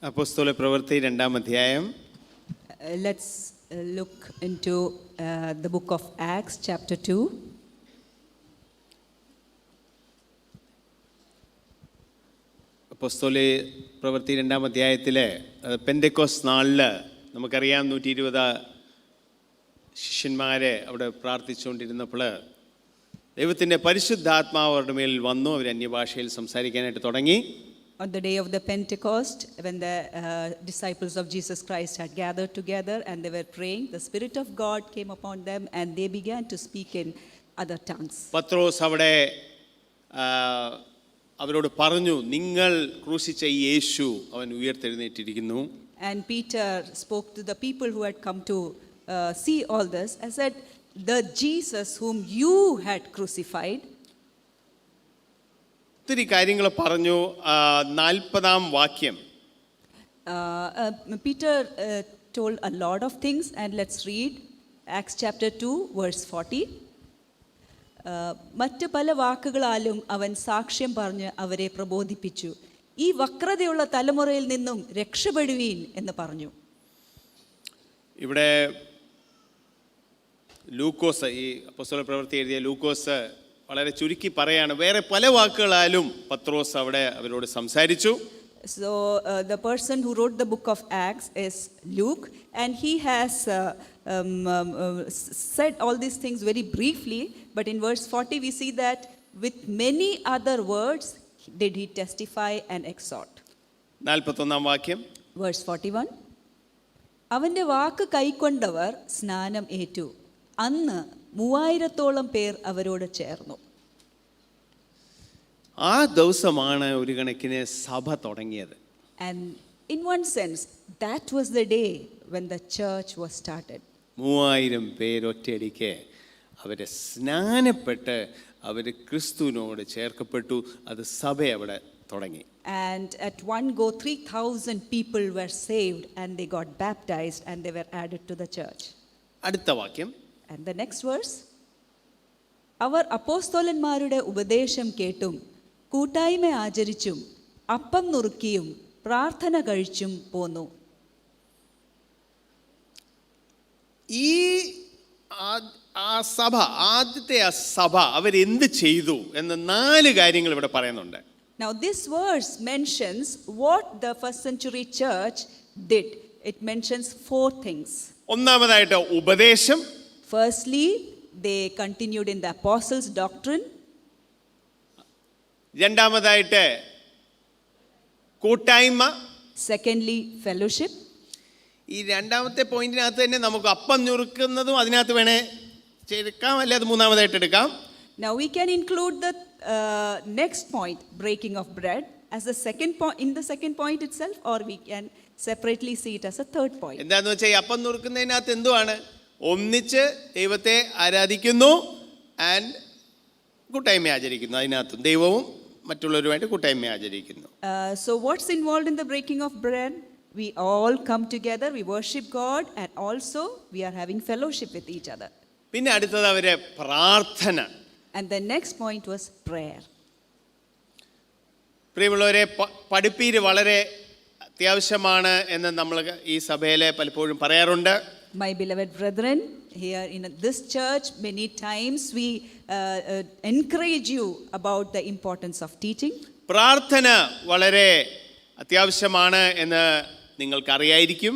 അപ്പോസ്തല പ്രവൃത്തി 2-ാം അധ്യായം. Let's look into the book of Acts chapter 2. അപ്പോസ്തല പ്രവൃത്തി 2-ാം അധ്യായത്തിലെ പെന്തക്കോസ്ത് നാളിൽ നമുക്കറിയാം 120 ശിഷ്യന്മാരെ അവിടെ പ്രാർത്ഥിച്ചുകൊണ്ടിരുന്നപ്പോൾ ദൈവത്തിൻ്റെ പരിശുദ്ധാത്മാവ് അവരുടെ മേൽ വന്നു. അവർ അന്യഭാഷയിൽ സംസാരിക്കാനായിട്ട് തുടങ്ങി. On the day of the Pentecost, when the disciples of Jesus Christ had gathered together and they were praying, the Spirit of God came upon them and they began to speak in other tongues. പത്രോസ് അവിടെ അവരോട് പറഞ്ഞു, നിങ്ങൾ ക്രൂശിച്ച യേശു അവൻ ഉയർത്തെഴുന്നേറ്റിരിക്കുന്നു. And Peter spoke to the people who had come to see all this and said, the Jesus whom you had crucified. ഒത്തിരി കാര്യങ്ങൾ പറഞ്ഞു. 40-ാം വാക്യം. Peter told a lot of things, and let's read Acts chapter 2 verse 40. മറ്റ് പല വാക്കുകളാലും അവൻ സാക്ഷ്യം പറഞ്ഞ് അവരെ പ്രബോധിപ്പിച്ചു. ഈ വക്രതയുള്ള തലമുറയിൽ നിന്നും രക്ഷപ്പെടുവീൻ എന്ന് പറഞ്ഞു. ഇവിടെ ലൂക്കോസ്, ഈ അപ്പോസ്തല പ്രവൃത്തി എഴുതിയ ലൂക്കോസ് വളരെ ചുരുക്കി പറയാണ്, വേറെ പല വാക്കുകളാലും പത്രോസ് അവിടെ അവരോട് സംസാരിച്ചു. So the person who wrote the book of Acts is Luke, and he has said all these things very briefly, but in verse 40 we see that with many other words did he testify and exhort. 41-ാം വാക്യം. Verse 41. അവന്റെ വാക്ക് കൈക്കൊണ്ടവർ സ്നാനം ഏറ്റു. അന്ന് 3000-ഓളം പേർ അവരോട് ചേർന്നു. ആ ദിവസമാണ് ഒരു കണക്കിന് സഭ തുടങ്ങിയത്. And in one sense that was the day when the church was started. 3000 പേർ ഒറ്റയടിക്ക് അവരെ സ്നാനപ്പെട്ട് അവർ ക്രിസ്തുവിനോട് ചേർക്കപ്പെട്ടു. അത് സഭ അവിടെ തുടങ്ങി. And at one go 3000 people were saved and they got baptized and they were added to the church. അടുത്ത വാക്യം. And the next verse, അവർ അപ്പോസ്തലന്മാരുടെ ഉപദേശം കേട്ടും കൂട്ടായ്മ ആചരിച്ചും അപ്പം നുറുക്കിയും പ്രാർത്ഥന കഴിച്ചും പോന്നു. ഈ സഭ, ആദ്യത്തെ ആ സഭ അവരെന്ത് ചെയ്തു എന്ന് 4 കാര്യങ്ങൾ ഇവിടെ പറയുന്നുണ്ട്. Now this verse mentions what the first century church did. It mentions 4 things. ഒന്നാമതായിട്ട് ഉപദേശം. Firstly, they continued in the apostles' doctrine. രണ്ടാമതായിട്ട് കൂട്ടായ്മ. Secondly, fellowship. ഈ രണ്ടാമത്തെ പോയിന്റിനകത്ത് തന്നെ നമുക്ക് അപ്പം ഞുറുക്കുന്നതും അതിനകത്ത് വേണേ എടുക്കാം, അല്ലെ അത് മൂന്നാമതായിട്ട് എടുക്കാം. Now we can include the next point, breaking of bread, as the second point, in the second point itself, or we can separately see it as a third point. എന്താന്ന് വെച്ചാൽ ഈ അപ്പം ഞുറുക്കുന്നതിനകത്ത് എന്തുവാണ്? ഒന്നിച്ച് ദൈവത്തെ ആരാധിക്കുന്നു ആൻഡ് കൂട്ടായ്മ ആചരിക്കുന്നു. അതിനകത്തും ദൈവവും മറ്റുള്ളവരുമായിട്ട് കൂട്ടായ്മ ആചരിക്കുന്നു. So what's involved in the breaking of bread? We all come together, we worship God, and also we are having fellowship with each other. പിന്നെ അടുത്തത് അവരെ പ്രാർത്ഥന. And the next point was prayer. പ്രിയമുള്ളവരെ, പഠിപ്പീര് വളരെ അത്യാവശ്യമാണ് എന്ന് നമ്മൾ ഈ സഭയിലെ പലപ്പോഴും പറയാറുണ്ട്. My beloved brethren, here in this church many times we encourage you about the importance of teaching. പ്രാർത്ഥന വളരെ അത്യാവശ്യമാണ് എന്ന് നിങ്ങൾക്കറിയായിരിക്കും.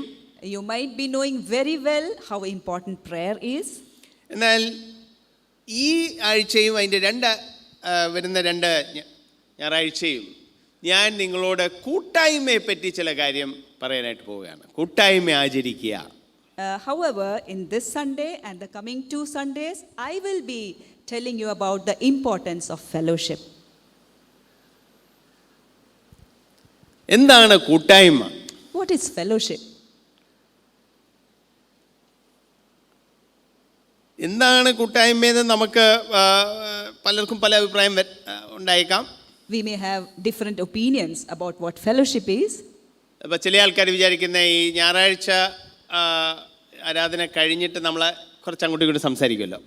You might be knowing very well how important prayer is. എന്നാൽ ഈ ആഴ്ചയും അതിൻ്റെ വരുന്ന 2 ഞായറാഴ്ചയും ഞാൻ നിങ്ങളോട് കൂട്ടായ്മയെ പറ്റി ചില കാര്യം പറയാനായിട്ട് പോവുകയാണ്. കൂട്ടായ്മ ആചരിക്കുക. However, in this Sunday and the coming 2 Sundays, I will be telling you about the importance of fellowship. എന്താണ് കൂട്ടായ്മ? What is fellowship? എന്താണ് കൂട്ടായ്മയെന്ന് നമുക്ക് പലർക്കും പല അഭിപ്രായം ഉണ്ടായേക്കാം. We may have different opinions about what fellowship is. അപ്പോൾ ചില ആൾക്കാർ വിചാരിക്കുന്ന ഈ ഞായറാഴ്ച ആരാധന കഴിഞ്ഞിട്ട് നമ്മൾ കുറച്ച് അങ്ങോട്ടും ഇങ്ങോട്ടും സംസാരിക്കുമല്ലോ,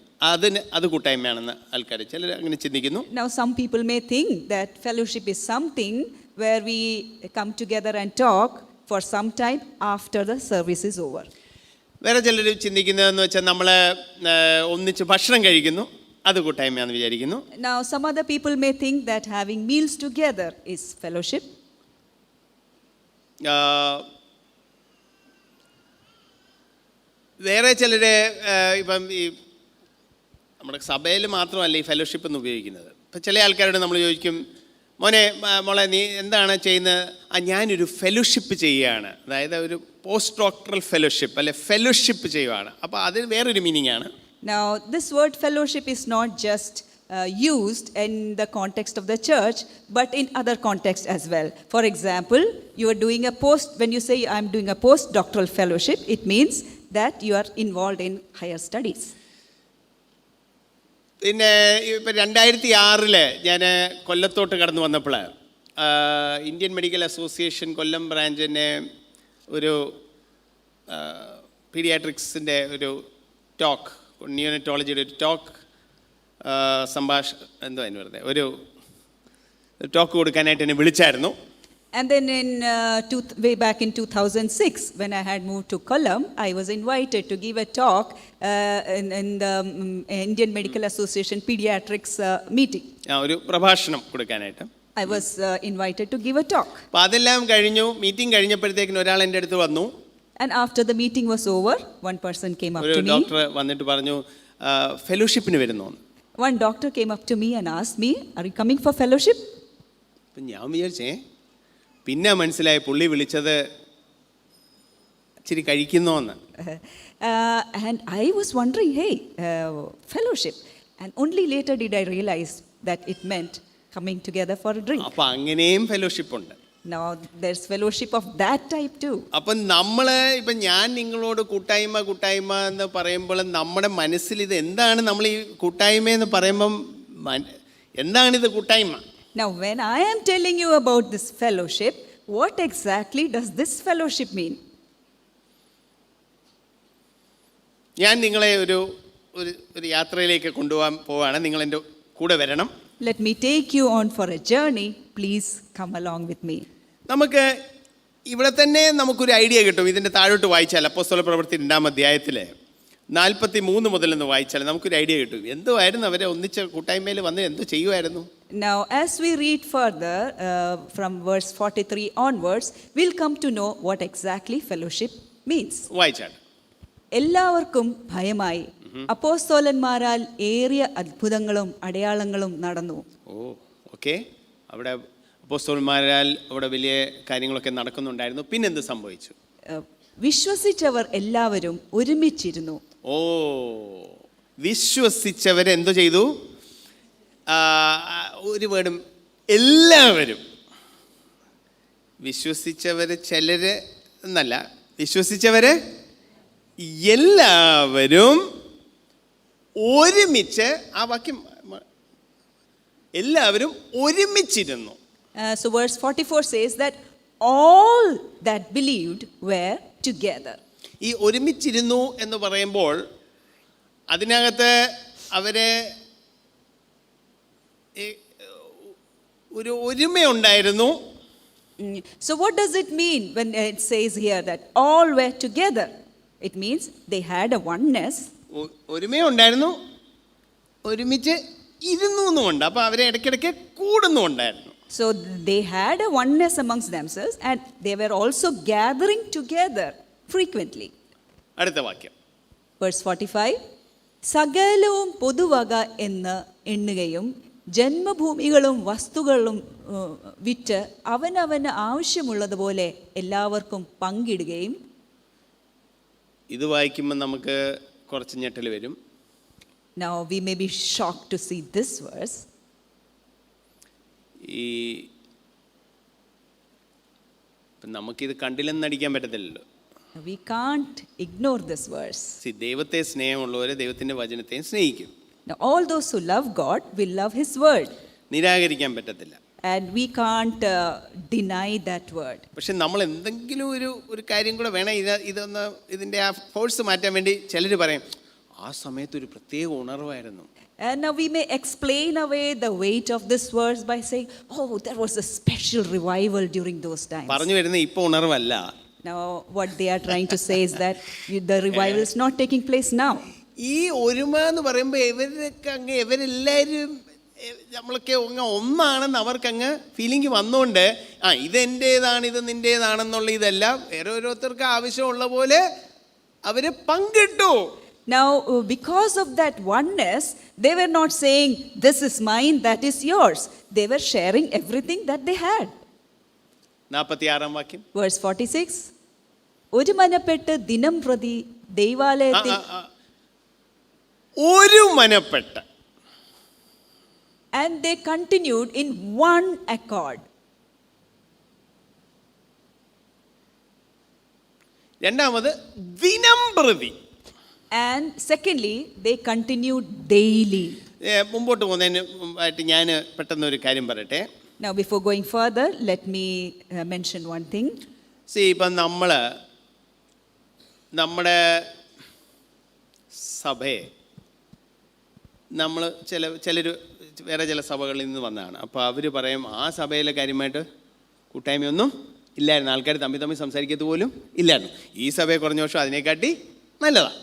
അത് കൂട്ടായ്മയാണെന്ന് ആൾക്കാർ ചിലർ അങ്ങനെ ചിന്തിക്കുന്നു. Now some people may think that fellowship is something where we come together and talk for some time after the service is over. വേറെ ചിലർ ചിന്തിക്കുന്നതെന്ന് വെച്ചാൽ നമ്മൾ ഒന്നിച്ച് ഭക്ഷണം കഴിക്കുന്നു, അത് കൂട്ടായ്മയാണെന്ന് വിചാരിക്കുന്നു. Now, some other people may think that having meals together is fellowship. വേറെ ചിലർ ഇപ്പം ഈ നമ്മുടെ സഭയിൽ മാത്രമല്ല ഈ ഫെലോഷിപ്പ് എന്ന് ഉപയോഗിക്കുന്നത്. ഇപ്പം ചില ആൾക്കാരോട് നമ്മൾ ചോദിക്കും, മോളെ നീ എന്താണ് ചെയ്യുന്നത്? ഞാനൊരു ഫെലോഷിപ്പ് ചെയ്യുകയാണ്, അതായത് ഒരു പോസ്റ്റ് ഡോക്ടറൽ ഫെലോഷിപ്പ് അല്ലെ ഫെലോഷിപ്പ് ചെയ്യുകയാണ്. അപ്പോൾ അത് വേറൊരു മീനിങ് ആണ്. Now, this word fellowship is not just used in the context of the church, but in other contexts as well. For example, you are doing when you say I'm doing a postdoctoral fellowship, it means that you are involved in higher studies. പിന്നെ ഇപ്പം 2006 ഞാൻ കൊല്ലത്തോട്ട് കടന്നു വന്നപ്പോൾ Indian medical association കൊല്ലം ബ്രാഞ്ചിനെ ഒരു പീഡിയാട്രിക്സിൻ്റെ ഒരു talk, നിയോനറ്റോളജിയുടെ ഒരു talk എന്തോ അതിന് വെറുതെ ഒരു ടോക്ക് കൊടുക്കാനായിട്ട് എന്നെ വിളിച്ചായിരുന്നു. And then way back in 2006, when I had moved to Kollam, I was invited to give a talk in the Indian Medical Association Pediatrics meeting. ഒരു പ്രഭാഷണം കൊടുക്കാനായിട്ട് I was invited to give a talk. അപ്പോൾ അതെല്ലാം കഴിഞ്ഞു. Meeting കഴിഞ്ഞപ്പോഴത്തേക്കിന് ഒരാൾ എൻ്റെ അടുത്ത് വന്നു. And after the meeting was over, one person came up to me. ഒരു ഡോക്ടർ വന്നിട്ട് പറഞ്ഞു, ഫെലോഷിപ്പിന് വരുന്നു. One doctor came up to me and asked me, are you coming for fellowship? അപ്പം ഞാൻ വിചാരിച്ചേ, പിന്നെ മനസ്സിലായി പുള്ളി വിളിച്ചത് ഇച്ചിരി കഴിക്കുന്നോന്ന്. And I was wondering, hey, fellowship. And only later did I realize that it meant coming together for a drink. അപ്പം അങ്ങനെയും ഫെലോഷിപ്പ് ഉണ്ട്. Now, there's fellowship of that type too. അപ്പം ഇപ്പം ഞാൻ നിങ്ങളോട് കൂട്ടായ്മ എന്ന് പറയുമ്പോൾ നമ്മുടെ മനസ്സിൽ ഇത് എന്താണ്, നമ്മൾ ഈ കൂട്ടായ്മ എന്ന് പറയുമ്പം എന്താണിത് കൂട്ടായ്മ? Now, when I am telling you about this fellowship, what exactly does this fellowship mean? ഞാൻ നിങ്ങളെ ഒരു യാത്രയിലേക്ക് പോവാണ്. നിങ്ങൾ എൻ്റെ കൂടെ വരണം. Let me take you on for a journey. Please come along with me. നമുക്ക് ഇവിടെ തന്നെ നമുക്കൊരു ഐഡിയ കിട്ടും. ഇതിൻ്റെ താഴോട്ട് വായിച്ചാൽ അപ്പോസ്തല പ്രവൃത്തി 2-ാം അധ്യായത്തിലെ 43 മുതൽ ഒന്ന് വായിച്ചാൽ നമുക്കൊരു ഐഡിയ കിട്ടും. എന്തുമായിരുന്നു അവരെ ഒന്നിച്ച് കൂട്ടായ്മയിൽ വന്ന് എന്ത് ചെയ്യുമായിരുന്നു? Now, as we read further from verse 43 onwards, we'll come to know what exactly fellowship means. വായിച്ചാൽ എല്ലാവർക്കും ഭയമായി. അപ്പോസ്തലന്മാരാൽ ഏറിയ അത്ഭുതങ്ങളും അടയാളങ്ങളും നടന്നു. ഓക്കെ, അവിടെ അപ്പോസ്തലന്മാരാൽ അവിടെ വലിയ കാര്യങ്ങളൊക്കെ നടക്കുന്നുണ്ടായിരുന്നു. പിന്നെന്ത് സംഭവിച്ചു? വിശ്വസിച്ചവർ എല്ലാവരും ഒരുമിച്ചിരുന്നു. വിശ്വസിച്ചവരെ എന്തോ ചെയ്തു? ഒരു വേർഡും എല്ലാവരും. വിശ്വസിച്ചവര് ചിലര് എന്നല്ല, വിശ്വസിച്ചവര് എല്ലാവരും ഒരുമിച്ച്, ആ വാക്യം എല്ലാവരും ഒരുമിച്ചിരുന്നു. So verse 44 says that all that believed were together. ഈ ഒരുമിച്ചിരുന്നു എന്ന് പറയുമ്പോൾ അതിനകത്ത് അവരെ ഒരു ഒരുമയുണ്ടായിരുന്നു. So what does it mean when it says here that all were together? It means they had a oneness. ഒരുമയുണ്ടായിരുന്നു, ഒരുമിച്ച് ഇരുന്നു എന്നുമുണ്ട്. അപ്പോൾ അവരെ ഇടയ്ക്കിടയ്ക്ക് കൂടുന്നുണ്ടായിരുന്നു. So they had a oneness amongst themselves and they were also gathering together frequently. അടുത്ത വാക്യം Verse 45, സകലവും പൊതുവക എന്ന് എണ്ണുകയും ജന്മഭൂമികളും വസ്തുക്കളും വിറ്റ് അവനവന് ആവശ്യമുള്ളതുപോലെ എല്ലാവർക്കും പങ്കിടുകയും. ഇത് വായിക്കുമ്പോൾ നമുക്ക് കുറച്ച് ഞെട്ടൽ വരും. Now we may be shocked to see this verse. നമുക്കിത് കണ്ടില്ലെന്ന് നടിക്കാൻ പറ്റത്തില്ലല്ലോ. We can't ignore this verse. ദൈവത്തെ സ്നേഹമുള്ളവരെ ദൈവത്തിന്റെ വചനത്തെ സ്നേഹിക്കും. Now all those who love God will love his word. നിരാകരിക്കാൻ പറ്റത്തില്ല. And we can't deny that word. പക്ഷെ നമ്മൾ എന്തെങ്കിലും ഒരു കാര്യം കൂടെ വേണം ഇതിന്റെ ആ ഫോഴ്സ് മാറ്റാൻ വേണ്ടി ചിലർ പറയും, ആ സമയത്ത് ഒരു പ്രത്യേക ഉണർവായിരുന്നു. And now we may explain away the weight of this verse by saying, oh, there was a special revival during those times. പറഞ്ഞു വരുന്ന ഇപ്പോൾ ഉണർവല്ല. Now, what they are trying to say is that the revival is not taking place now. ഈ ഒരുമ എന്ന് പറയുമ്പോൾ ഇവരൊക്കെ അങ്ങ് ഇവരെല്ലാവരും നമ്മളൊക്കെ അങ്ങ് ഒന്നാണെന്ന് അവർക്കങ്ങ് ഫീലിംഗ് വന്നുകൊണ്ട് ഇതെൻ്റേതാണ് ഇത് നിൻ്റേതാണെന്നുള്ള ഇതെല്ലാം വേറെ ഓരോരുത്തർക്ക് ആവശ്യമുള്ള പോലെ അവർ പങ്കിട്ടു. Now, because of that oneness, they were not saying, this is mine, that is yours. They were sharing everything that they had. 46 വാക്യം. Verse 46. ഒരു മനപ്പെട്ട് ദിനം പ്രതി ദൈവാലയത്തിൽ ഒരു മനപ്പെട്ട്. And they continued in one accord. രണ്ടാമത് ദിനം പ്രതി. And secondly, they continued daily. മുമ്പോട്ട് പോകുന്നതിന് മുമ്പായിട്ട് ഞാൻ പെട്ടെന്ന് ഒരു കാര്യം പറയട്ടെ. Now, before going further, let me mention one thing. ഇപ്പം നമ്മുടെ സഭയെ ചിലർ വേറെ ചില സഭകളിൽ നിന്ന് വന്നതാണ്. അപ്പോൾ അവർ പറയും ആ സഭയിലെ കാര്യമായിട്ട് കൂട്ടായ്മയൊന്നും ഇല്ലായിരുന്നു, ആൾക്കാർ തമ്മിൽ സംസാരിക്കത്ത് പോലും ഇല്ലായിരുന്നു. ഈ സഭയെ കുറഞ്ഞ വർഷം അതിനെക്കാട്ടി നല്ലതാണ്.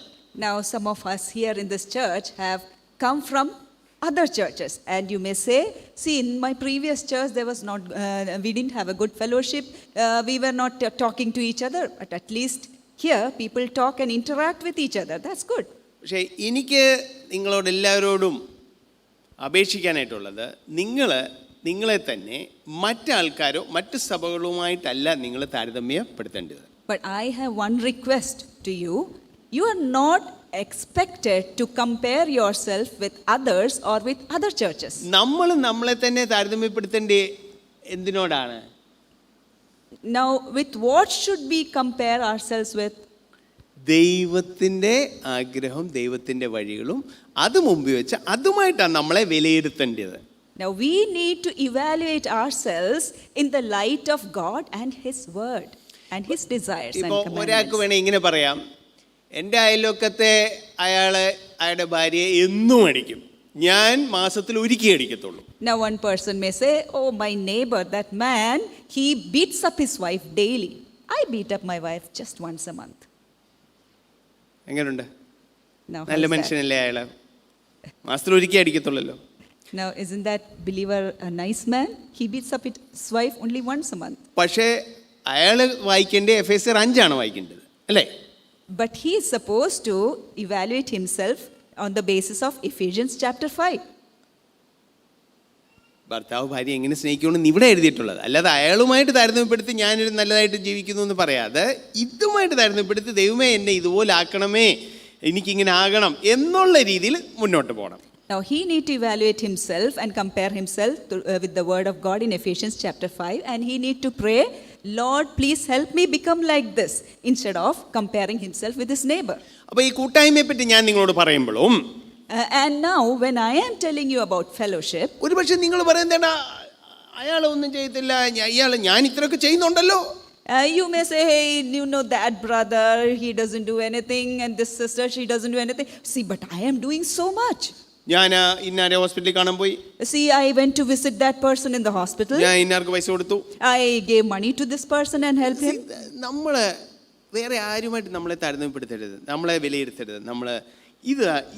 Now, some of us here in this church have come from other churches, and you may say, see, in my previous church there was not we didn't have a good fellowship, we were not talking to each other, but at least here people talk and interact with each other. That's good. പക്ഷേ എനിക്ക് നിങ്ങളോട് എല്ലാവരോടും അപേക്ഷിക്കാനായിട്ടുള്ളത്, നിങ്ങളെ തന്നെ മറ്റാൾക്കാരോ മറ്റ് സഭകളുമായിട്ടല്ല നിങ്ങൾ താരതമ്യപ്പെടുത്തേണ്ടത്. But I have one request to you. You are not expected to compare yourself with others or with other churches. നമ്മളെ തന്നെ താരതമ്യപ്പെടുത്തേണ്ടേ എന്തിനോടാണ്? Now, with what should we compare ourselves with? ദൈവത്തിൻ്റെ ആഗ്രഹം, ദൈവത്തിൻ്റെ വഴികളും അത് മുമ്പിൽ വെച്ച് അതുമായിട്ടാണ് നമ്മളെ വിലയിരുത്തേണ്ടത്. Now, we need to evaluate ourselves in the light of God and His word and His desires and ഇപ്പോൾ commandments. ഒരാൾക്ക് വേണേൽ ഇങ്ങനെ പറയാം, എൻ്റെ അയൽവക്കത്തെ അയാളുടെ ഭാര്യയെ എന്നും അടിക്കും, ഞാൻ മാസത്തിൽ ഒരിക്കൽ അടിക്കത്തുള്ളൂ. Now, one person may say, oh, my neighbor, that man, he beats up his wife daily. I beat up my wife just once a month. എങ്ങനെയുണ്ട്? Now, നല്ല how's that? മനുഷ്യനല്ലേ അയാൾ? മാസത്തിൽ ഒരിക്കൽ അടിക്കത്തുള്ളല്ലോ. Now, isn't that believer a nice man? He beats up his wife only once a month. പക്ഷേ അയാൾ വായിക്കേണ്ടത് എഫേസ്യർ 5 വായിക്കേണ്ടത് അല്ലേ? But he is supposed to evaluate himself on the basis of Ephesians chapter 5. ഭർത്താവ് ഭാര്യ എങ്ങനെ സ്നേഹിക്കുമെന്ന് ഇവിടെ എഴുതിയിട്ടുള്ളത്, അല്ലാതെ അയാളുമായിട്ട് താരതമ്യപ്പെടുത്തി ഞാനൊരു നല്ലതായിട്ട് ജീവിക്കുന്നു എന്ന് പറയാതെ ഇതുമായിട്ട് താരതമ്യപ്പെടുത്തി ദൈവമേ എന്നെ ഇതുപോലെ ആക്കണമേ, എനിക്കിങ്ങനെ ആകണം എന്നുള്ള രീതിയിൽ മുന്നോട്ട് പോകണം. Now, he need to evaluate himself and compare himself with the word of God in Ephesians chapter 5, and he need to pray, Lord, please help me become like this, instead of comparing himself with his neighbor. അപ്പോൾ ഈ കൂട്ടായ്മയെ പറ്റി ഞാൻ നിങ്ങളോട് പറയുമ്പോഴും And now, when I am telling you about fellowship, ഒരു പക്ഷേ നിങ്ങൾ പറയുന്നേടാ അയാളൊന്നും ചെയ്യത്തില്ല, ഞാൻ ഇത്രയൊക്കെ ചെയ്യുന്നുണ്ടല്ലോ. You may say, hey, you know that brother, he doesn't do anything, and this sister, she doesn't do anything. See, but I am doing so much. ഞാൻ ഇന്നാരെ ഹോസ്പിറ്റലിൽ കാണാൻ പോയി. See, I went to visit that person in the hospital. ഞാൻ ഇന്നാർക്ക് പൈസ കൊടുത്തു. I gave money to this person and helped him. നമ്മൾ വേറെ ആരുമായിട്ട് നമ്മളെ താരതമ്യപ്പെടുത്തരുത്, നമ്മളെ വിലയിരുത്തരുത്.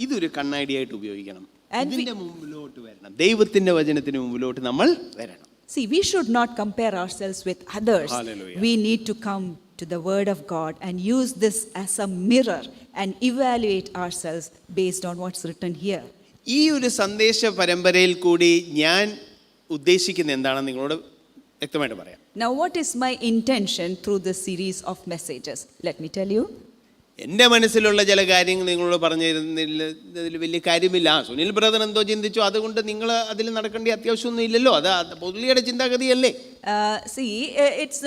ഇതൊരു കണ്ണാടിയായിട്ട് ഉപയോഗിക്കണം. ഇതിന്റെ മുമ്പിലോട്ട് വരണം, ദൈവത്തിന്റെ വചനത്തിന് മുമ്പിലോട്ട് നമ്മൾ വരണം. See, we should not compare ourselves with others. Hallelujah. We need to come to the word of God and use this as a mirror and evaluate ourselves based on what's written here. ഈ ഒരു സന്ദേശ പരമ്പരയിൽ കൂടി ഞാൻ ഉദ്ദേശിക്കുന്ന എന്താണെന്ന് നിങ്ങളോട് വ്യക്തമായിട്ട് പറയാം. Now, what is my intention through this series of messages? Let me tell you. എൻ്റെ മനസ്സിലുള്ള ചില കാര്യങ്ങൾ നിങ്ങളോട് പറഞ്ഞു തരുന്നതിൽ വലിയ കാര്യമില്ല. സുനിൽ ബ്രദർ എന്തോ ചിന്തിച്ചു, അതുകൊണ്ട് നിങ്ങൾ അതിൽ നടക്കേണ്ട അത്യാവശ്യമൊന്നും ഇല്ലല്ലോ, അത് പുള്ളിയുടെ ചിന്താഗതിയല്ലേ. See, it's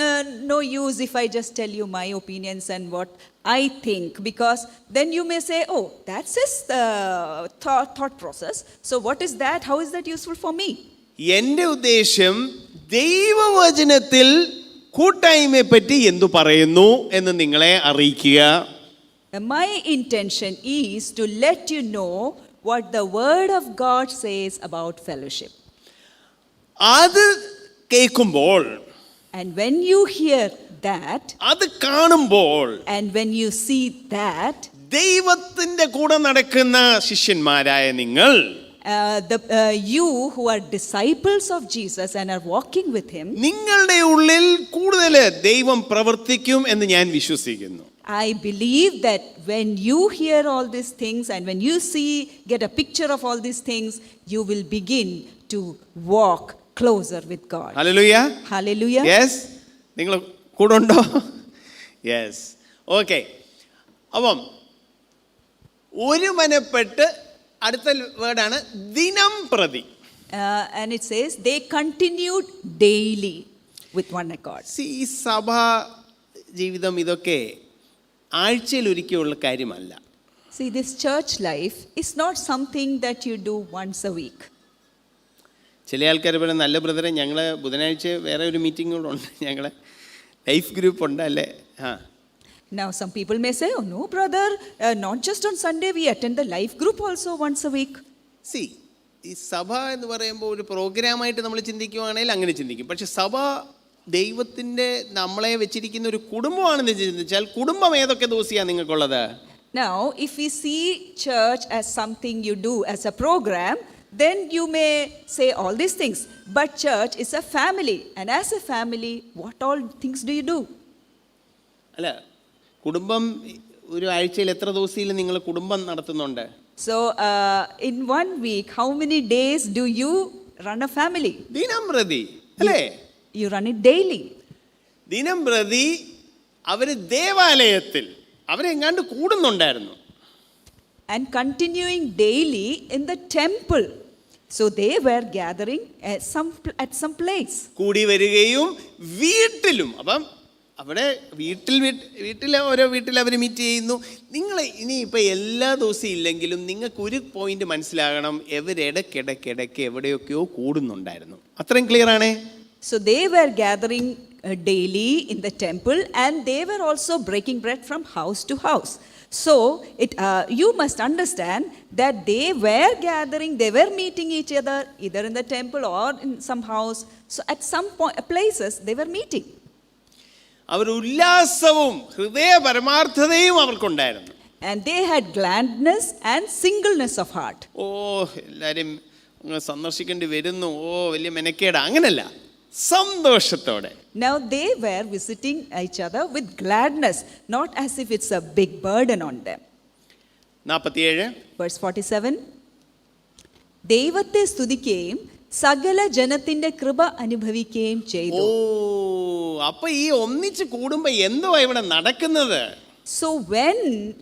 no use if I just tell you my opinions and what I think, because then you may say, oh, that's his thought process. So what is that? How is that useful for me? എൻ്റെ ഉദ്ദേശം ദൈവവചനത്തിൽ കൂട്ടായ്മയെ പറ്റി എന്തു പറയുന്നു എന്ന് നിങ്ങളെ അറിയിക്കുക. My intention is to let you know what the word of God says about fellowship. അത് കേൾക്കുമ്പോൾ, And when you hear that, അത് കാണുമ്പോൾ, and when you see that, ദൈവത്തിന്റെ കൂടെ നടക്കുന്ന ശിഷ്യന്മാരായ നിങ്ങൾ you who are disciples of Jesus and are walking with him, നിങ്ങളുടെ ഉള്ളിൽ കൂടുതൽ ദൈവം പ്രവർത്തിക്കും എന്ന് ഞാൻ വിശ്വസിക്കുന്നു. I believe that when you hear all these things and when you get a picture of all these things, you will begin to walk closer with God. Hallelujah. Hallelujah. Yes, നിങ്ങൾ കൂടെ ഉണ്ടോ? Yes, okay. അപ്പം ഒരുമനപ്പെട്ട്, അടുത്ത വേർഡാണ് ദിനം പ്രതി. And it says they continued daily with one accord. ഈ സഭാ ജീവിതം ഇതൊക്കെ ആഴ്ചയിൽ ഒരിക്കലുള്ള കാര്യമല്ല. See, this church life is not something that you do once a week. ചില ആൾക്കാർ പറയുന്നത്, നല്ല ബ്രദറെ, ഞങ്ങൾ ബുധനാഴ്ച വേറെ ഒരു മീറ്റിംഗ് കൂടെ ഉണ്ട്, ഞങ്ങളെ ലൈഫ് ഗ്രൂപ്പ് ഉണ്ട് അല്ലേ? Now some people may say, oh no brother, not just on Sunday, we attend the life group also once a week. ഈ സഭ എന്ന് പറയുമ്പോൾ ഒരു പ്രോഗ്രാമായിട്ട് നമ്മൾ ചിന്തിക്കുവാണെങ്കിൽ അങ്ങനെ ചിന്തിക്കും. പക്ഷെ സഭ ദൈവത്തിൻ്റെ നമ്മളെ വെച്ചിരിക്കുന്ന ഒരു കുടുംബമാണെന്ന് ചിന്തിച്ചാൽ, കുടുംബം ഏതൊക്കെ ദിവസമാണ് നിങ്ങൾക്കുള്ളത്? Now if we see church as something you do as a program, then you may say all these things. But church is a family, and as a family, what all things do you do? അല്ല, കുടുംബം ഒരു ആഴ്ചയിൽ എത്ര ദിവസത്തിൽ നിങ്ങൾ കുടുംബം നടത്തുന്നുണ്ട്? So in 1 week, how many days do you run a family? ദിനം പ്രതി അല്ലേ? You run it daily. ദിനം പ്രതി അവര് ദേവാലയത്തിൽ അവരെങ്ങാണ്ട് കൂടുന്നുണ്ടായിരുന്നു. And continuing daily in the temple. So they were gathering at some place. കൂടി വരികയും വീട്ടിലും, അപ്പം അവിടെ വീട്ടിൽ ഓരോ വീട്ടിൽ അവർ മീറ്റ് ചെയ്യുന്നു. നിങ്ങൾ ഇനി ഇപ്പം എല്ലാ ദിവസവും ഇല്ലെങ്കിലും നിങ്ങൾക്ക് ഒരു പോയിന്റ് മനസ്സിലാകണം, ഇടയ്ക്കിടയ്ക്ക് എവിടെയൊക്കെയോ കൂടുന്നുണ്ടായിരുന്നു. അത്രയും ക്ലിയർ ആണേ? So they were gathering daily in the temple, and they were also breaking bread from house to house. So you must understand that they were gathering, they were meeting each other either in the temple or in some house. So at some places they were meeting. അവർ ഉല്ലാസവും ഹൃദയ പരമാർത്ഥതയും അവർക്കുണ്ടായിരുന്നു. And they had gladness and singleness of heart. ഓ, എല്ലാവരും സന്ദർശിക്കേണ്ടി വരുന്നു, ഓ വലിയ മെനക്കേടാ, അങ്ങനല്ല, സന്തോഷത്തോടെ. Now they were visiting each other with gladness, not as if it's a big burden on them. 47 Verse 47. ദൈവത്തെ സ്തുതിക്കുകയും സകല ജനത്തിന്റെ കൃപ അനുഭവിക്കുകയും ചെയ്തു. ഓ, അപ്പൊ ഈ ഒന്നിച്ച് കൂടുമ്പോ എന്തോ ഇവിടെ നടക്കുന്നത്? So when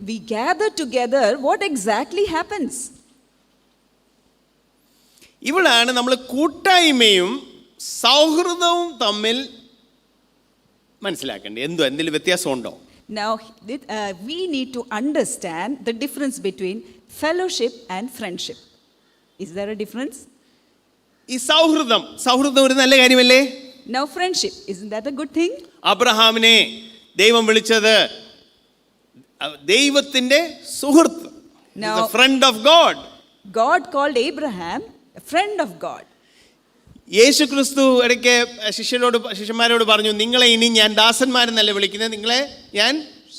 we gather together, what exactly happens? ഇവിടാണ് നമ്മൾ കൂട്ടായ്മയും സൗഹൃദവും തമ്മിൽ മനസ്സിലാക്കേണ്ടത്. എന്തെങ്കിലും വ്യത്യാസമുണ്ടോ? Now we need to understand the difference between fellowship and friendship. Is there a difference? ഈ സൗഹൃദം ഒരു നല്ല കാര്യമല്ലേ? Now friendship, isn't that a good thing? അബ്രഹാമിനെ ദൈവം വിളിച്ചത് ദൈവത്തിന്റെ സുഹൃത്ത്, friend of God. God called Abraham a friend of God. Yesu Kristu ഇടയ്ക്ക് ശിഷ്യന്മാരോട് പറഞ്ഞു, നിങ്ങളെ ഇനി ഞാൻ ദാസന്മാരെന്നല്ല വിളിക്കുന്നത്, നിങ്ങളെ ഞാൻ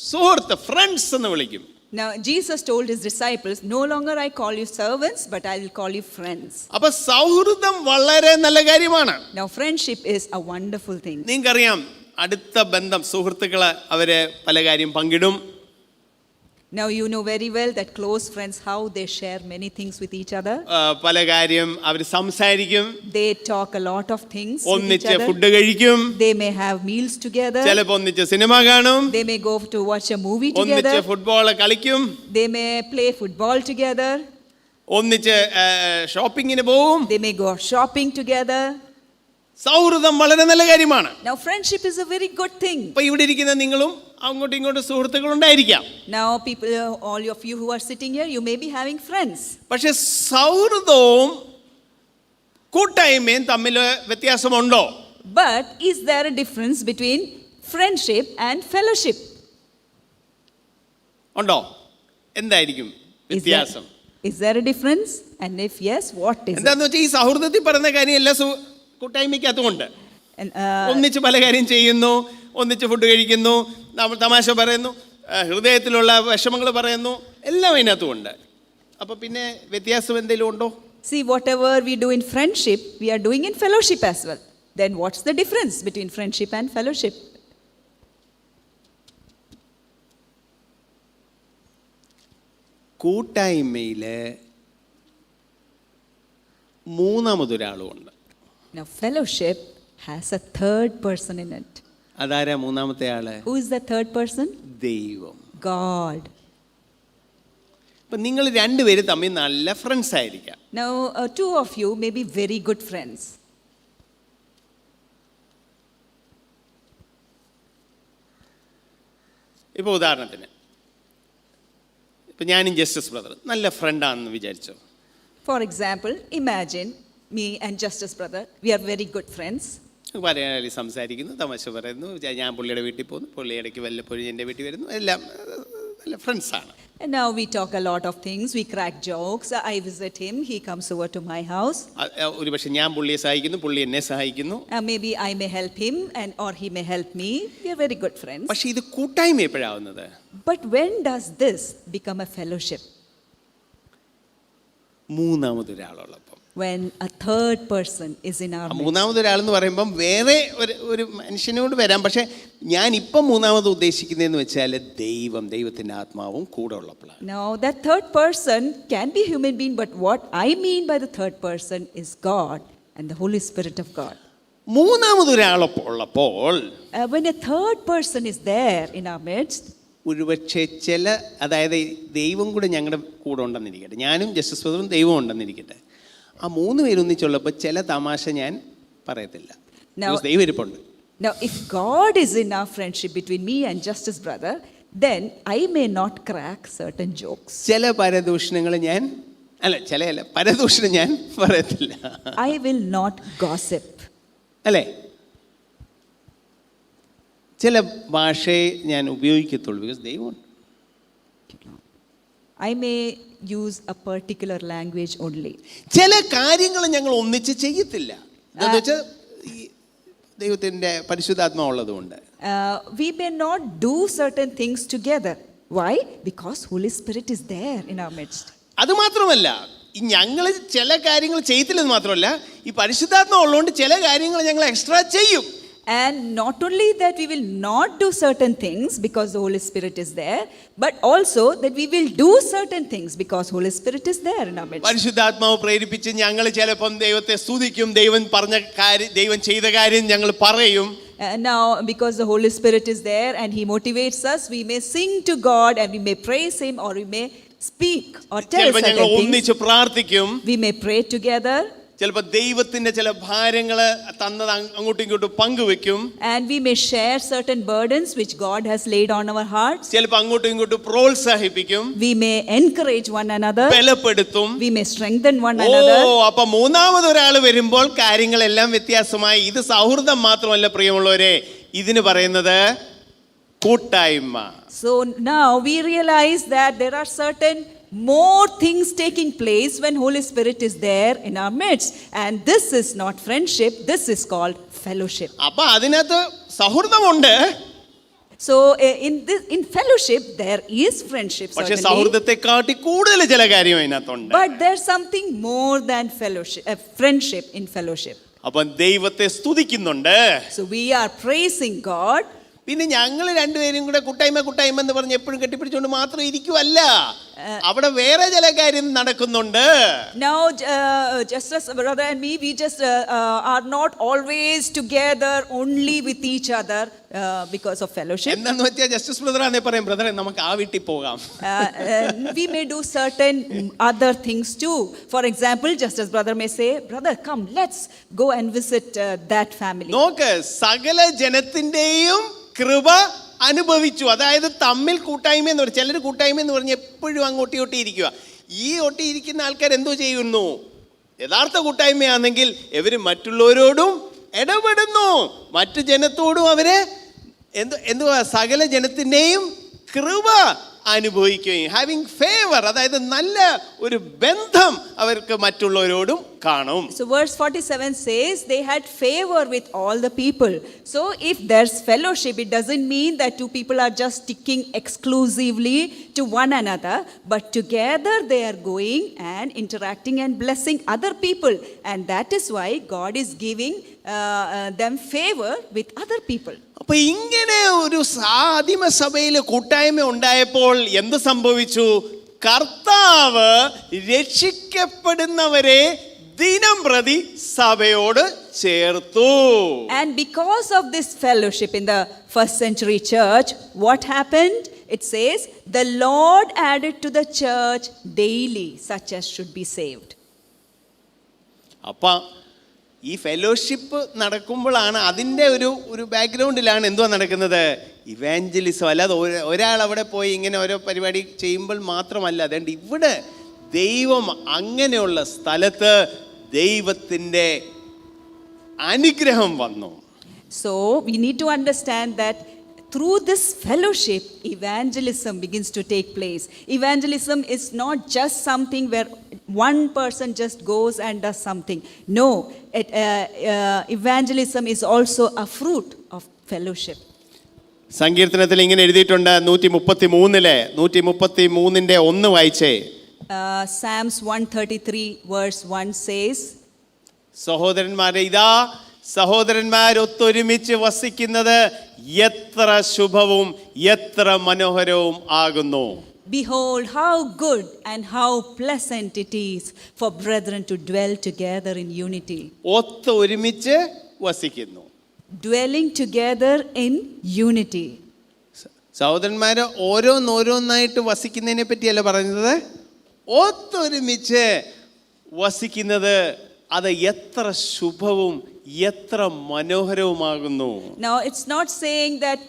സുഹൃത്ത്, ഫ്രണ്ട്സ് എന്ന് വിളിക്കും. Now Jesus told his disciples, no longer I call you servants, but I will call you friends. അപ്പൊ സൗഹൃദം വളരെ നല്ല കാര്യമാണ്. Now friendship is a wonderful thing. നിങ്ങൾക്കറിയാം, അടുത്ത ബന്ധം, സുഹൃത്തുക്കള് അവര് പല കാര്യം പങ്കിടും. Now you know very well that close friends, how they share many things with each other. പല കാര്യം അവർ സംസാരിക്കും. They talk a lot of things with each ഒന്നിച്ച് other. ഫുഡ് കഴിക്കും. They may have meals together. ചിലപ്പോൾ ഒന്നിച്ച് cinema കാണും. They may go to watch a movie ഒന്നിച്ച് together. Football കളിക്കും. They may play football together. ഒന്നിച്ച് ഷോപ്പിങ്ങിന് പോവും. They may go shopping together. സൗഹൃദം വളരെ നല്ല കാര്യമാണ്. Now friendship is a very good thing. ഇപ്പൊ ഇവിടെ ഇരിക്കുന്ന നിങ്ങളും അങ്ങോട്ടും ഇങ്ങോട്ടും സുഹൃത്തുക്കൾ ഉണ്ടായിരിക്കാം. Now people, all of you who are sitting here, you may be having friends. പക്ഷെ സൗഹൃദവും കൂട്ടായ്മയും തമ്മിൽ വ്യത്യാസമുണ്ടോ? But is there a difference between friendship and fellowship? ഉണ്ടോ? എന്തായിരിക്കും വ്യത്യാസം? Is there a difference? And if yes, what is it? എന്താന്ന് വെച്ചാൽ ഈ സൗഹൃദത്തിൽ പറയുന്ന കാര്യം എല്ലാ കൂട്ടായ്മയ്ക്കകത്തുമുണ്ട്. And, ഒന്നിച്ച് പല കാര്യം ചെയ്യുന്നു, ഒന്നിച്ച് ഫുഡ് കഴിക്കുന്നു, നമ്മൾ തമാശ പറയുന്നു, ഹൃദയത്തിലുള്ള വിഷമങ്ങൾ പറയുന്നു, എല്ലാം അതിനകത്തുമുണ്ട്. അപ്പോൾ പിന്നെ വ്യത്യാസം എന്തെങ്കിലും ഉണ്ടോ? see, whatever we do in friendship, we are doing in fellowship as well. Then what's the difference between friendship and fellowship? കൂട്ടായ്മയിൽ മൂന്നാമതൊരാളുമുണ്ട്. Now, fellowship has a third person in it. അതാരാ മൂന്നാമത്തെ ആള്? Who is the third person? ദൈവം. God. ഇപ്പം നിങ്ങൾ രണ്ടുപേരും തമ്മിൽ നല്ല ഫ്രണ്ട്സ് ആയിരിക്കാം. Now, two of you may be very good friends. ഇപ്പോൾ ഉദാഹരണത്തിന് ഇപ്പം ഞാനും ജസ്റ്റിസ് ബ്രദർ നല്ല ഫ്രണ്ടാണെന്ന് വിചാരിച്ചോ. For example, imagine me and Justice Brother, we are very good friends. പറയാനായി സംസാരിക്കുന്നു, തമാശ പറയുന്നു, ഞാൻ പുള്ളിയുടെ വീട്ടിൽ പോകുന്നു, പുള്ളി ഇടയ്ക്ക് വല്ലപ്പോഴും എൻ്റെ വീട്ടിൽ വരുന്നു, എല്ലാം നല്ല ഫ്രണ്ട്സാണ്. And now we talk a lot of things, we crack jokes, I visit him, he comes over to my house. ഒരു പക്ഷേ ഞാൻ പുള്ളിയെ സഹായിക്കുന്നു, പുള്ളി എന്നെ സഹായിക്കുന്നു. Maybe I may help him or he may help me. We are very good friends. പക്ഷേ ഇത് കൂട്ടായ്മ എപ്പോഴാവുന്നത്? But when does this become a fellowship? മൂന്നാമതൊരാളുള്ളപ്പം. When a third person is in our midst. മൂന്നാമതൊരാളെന്ന് പറയുമ്പം വേറെ ഒരു മനുഷ്യനോട് വരാം. പക്ഷെ ഞാൻ ഇപ്പം മൂന്നാമത് ഉദ്ദേശിക്കുന്നതെന്ന് വെച്ചാൽ ദൈവത്തിൻ്റെ ആത്മാവും കൂടെ ഉള്ളപ്പോഴാണ്. Now that third person can be human being, but what I mean by the third person is God and the Holy Spirit of God. മൂന്നാമതൊരാളുള്ളപ്പോൾ When a third person is there in our midst, ഒരുപക്ഷെ അതായത് ദൈവം കൂടെ ഞങ്ങളുടെ കൂടെ ഉണ്ടെന്നിരിക്കട്ടെ, ഞാനും justice ബ്രദറും ദൈവം ഉണ്ടെന്നിരിക്കട്ടെ, ആ മൂന്ന് പേരൊന്നിച്ചുള്ളപ്പോൾ ചില തമാശ ഞാൻ പറയത്തില്ല. ദൈവം ഇരിപ്പുണ്ട്. Now, if God is in our friendship between me and Justice Brother, then I may not crack certain jokes. ചില പരദൂഷണങ്ങൾ പരദൂഷണം ഞാൻ പറയത്തില്ല. I will not gossip. അല്ലേ? ചില ഭാഷയെ ഞാൻ ഉപയോഗിക്കത്തുള്ളൂ, ബിക്കോസ് ദൈവം. I may use a particular language only. ചില കാര്യങ്ങൾ ഞങ്ങൾ ഒന്നിച്ച് ചെയ്യത്തില്ല. എന്താണെന്ന് വെച്ചാൽ ദൈവത്തിൻ്റെ പരിശുദ്ധാത്മാവ് ഉള്ളതുകൊണ്ട്. We may not do certain things together. Why? Because Holy Spirit is there in our midst. അത് മാത്രമല്ല, ഞങ്ങൾ ചില കാര്യങ്ങൾ ചെയ്യത്തില്ലെന്ന് മാത്രമല്ല, ഈ പരിശുദ്ധാത്മാവ് ഉള്ളതുകൊണ്ട് ചില കാര്യങ്ങൾ ഞങ്ങൾ എക്സ്ട്രാ ചെയ്യും. And not only that we will not do certain things because the Holy Spirit is there, but also that we will do certain things because Holy Spirit is there in our midst. പരിശുദ്ധാത്മാവ് പ്രേരിപ്പിച്ച് ഞങ്ങൾ ചിലപ്പം ദൈവത്തെ സ്തുതിക്കും, ദൈവം ചെയ്ത കാര്യം ഞങ്ങൾ പറയും. Now, because the Holy Spirit is there and He motivates us, we may sing to God and we may praise Him, or we may speak or tell certain ഞങ്ങൾ things. ഒന്നിച്ച് പ്രാർത്ഥിക്കും. We may pray together. ചിലപ്പോൾ ദൈവത്തിന്റെ ചില ഭാരങ്ങൾ തന്നത് അങ്ങോട്ടും ഇങ്ങോട്ടും പങ്കുവെക്കും. And we may share certain burdens which God has laid on our hearts. ചിലപ്പോൾ അങ്ങോട്ടും ഇങ്ങോട്ടും പ്രോത്സാഹിപ്പിക്കും. We may encourage one another. ബലപ്പെടുത്തും. We may strengthen one another. അപ്പൊ മൂന്നാമതൊരാൾ വരുമ്പോൾ കാര്യങ്ങളെല്ലാം വ്യത്യാസമായി. ഇത് സൗഹൃദം മാത്രമല്ല പ്രിയമുള്ളവരെ, ഇതിന് പറയുന്നത് കൂട്ടായ്മ. So now we realize that there are certain more things taking place when Holy Spirit is there in our midst, and this is not friendship, this is called fellowship. അപ്പൊ അതിനകത്ത് സൗഹൃദമുണ്ട്. So in fellowship there is friendship, പക്ഷേ certainly, സൗഹൃദത്തെക്കാട്ടി കൂടുതൽ ചില കാര്യം അതിനകത്തുണ്ട്. but there's something more than fellowship, friendship in fellowship. അപ്പൊ ദൈവത്തെ സ്തുതിക്കുന്നുണ്ട്. So we are praising God. പിന്നെ ഞങ്ങൾ രണ്ടുപേരും കൂടെ കൂട്ടായ്മ എന്ന് പറഞ്ഞ് എപ്പോഴും കെട്ടിപ്പിടിച്ചുകൊണ്ട് മാത്രം ഇരിക്കുവല്ല, അവിടെ വേറെ ചില കാര്യം നടക്കുന്നുണ്ട്. Now, just as brother and me, we just are not always together only with each other because of fellowship. എന്താന്ന് വെച്ചാൽ ജസ്റ്റിസ് ബ്രദറാന്നേ പറയും, ബ്രദറെ നമുക്ക് ആ വീട്ടിൽ പോകാം. We may do certain other things too. For example, just as brother may say, brother, come, let's go and visit that family. നോക്ക്, സകല ജനത്തിന്റെയും കൃപ അനുഭവിച്ചു. അതായത് തമ്മിൽ കൂട്ടായ്മ എന്ന് പറഞ്ഞാൽ, ചിലർ കൂട്ടായ്മ എന്ന് പറഞ്ഞ് എപ്പോഴും അങ്ങോട്ടി ഇരിക്കുക. ഈ ഒട്ടിയിരിക്കുന്ന ആൾക്കാർ എന്തോ ചെയ്യുന്നു? യഥാർത്ഥ കൂട്ടായ്മയാണെങ്കിൽ ഇവർ മറ്റുള്ളവരോടും ഇടപെടുന്നു, മറ്റു ജനത്തോടും അവരെ എന്തുവാ, സകല ജനത്തിൻ്റെയും കൃപ അനുഭവിക്കുകയും ഹാവിങ് ഫേവർ, അതായത് നല്ല ഒരു ബന്ധം അവർക്ക് മറ്റുള്ളവരോടും കാണും. So verse 47 says they had favor with all the people. So if there's fellowship, it doesn't mean that two people are just sticking exclusively to one another, but together they are going and interacting and blessing other people, and that is why God is giving them favor with other people. അപ്പൊ ഇങ്ങനെ ഒരു ആദിമസഭയിൽ കൂട്ടായ്മ ഉണ്ടായപ്പോൾ എന്ത് സംഭവിച്ചു? കർത്താവ് രക്ഷിക്കപ്പെടുന്നവരെ ദിനം പ്രതി സഭയോട് ചേർത്തു. And because of this fellowship in the first century church, what happened? It says, the Lord added to the church daily such as should be saved. അപ്പൊ ഈ ഫെലോഷിപ്പ് നടക്കുമ്പോഴാണ് അതിൻ്റെ ഒരു ബാക്ക്ഗ്രൗണ്ടിലാണ് എന്തുവാ നടക്കുന്നത്? ഇവാഞ്ചലിസം. അല്ലാതെ ഒരാൾ അവിടെ പോയി ഇങ്ങനെ ഓരോ പരിപാടി ചെയ്യുമ്പോൾ മാത്രമല്ല. അതുകൊണ്ട് ഇവിടെ ദൈവം അങ്ങനെയുള്ള സ്ഥലത്ത് ദൈവത്തിൻ്റെ അനുഗ്രഹം വന്നു. So we need to understand that through this fellowship, evangelism begins to take place. Evangelism is not just something where one person just goes and does something. No, evangelism is also a fruit of fellowship. സങ്കീർത്തനത്തിൽ ഇങ്ങനെ എഴുതിയിട്ടുണ്ട്. 133 1 വായിച്ചേ. Psalms 133 verse 1 says, സഹോദരന്മാരെ, ഇതാ സഹോദരന്മാരൊത്തൊരുമിച്ച് വസിക്കുന്നത് എത്ര ശുഭവും എത്ര മനോഹരവും ആകുന്നു. Behold, how good and how pleasant it is for brethren to dwell together in unity. ഒത്തൊരുമിച്ച് വസിക്കുന്നു. Dwelling together in unity. സഹോദരന്മാര് ഓരോന്നോരോന്നായിട്ട് വസിക്കുന്നതിനെ പറ്റിയല്ല പറയുന്നത്, ഒത്തൊരുമിച്ച് വസിക്കുന്നത് അത് എത്ര ശുഭവും എത്ര മനോഹരവുമാകുന്നു. Now it's not saying that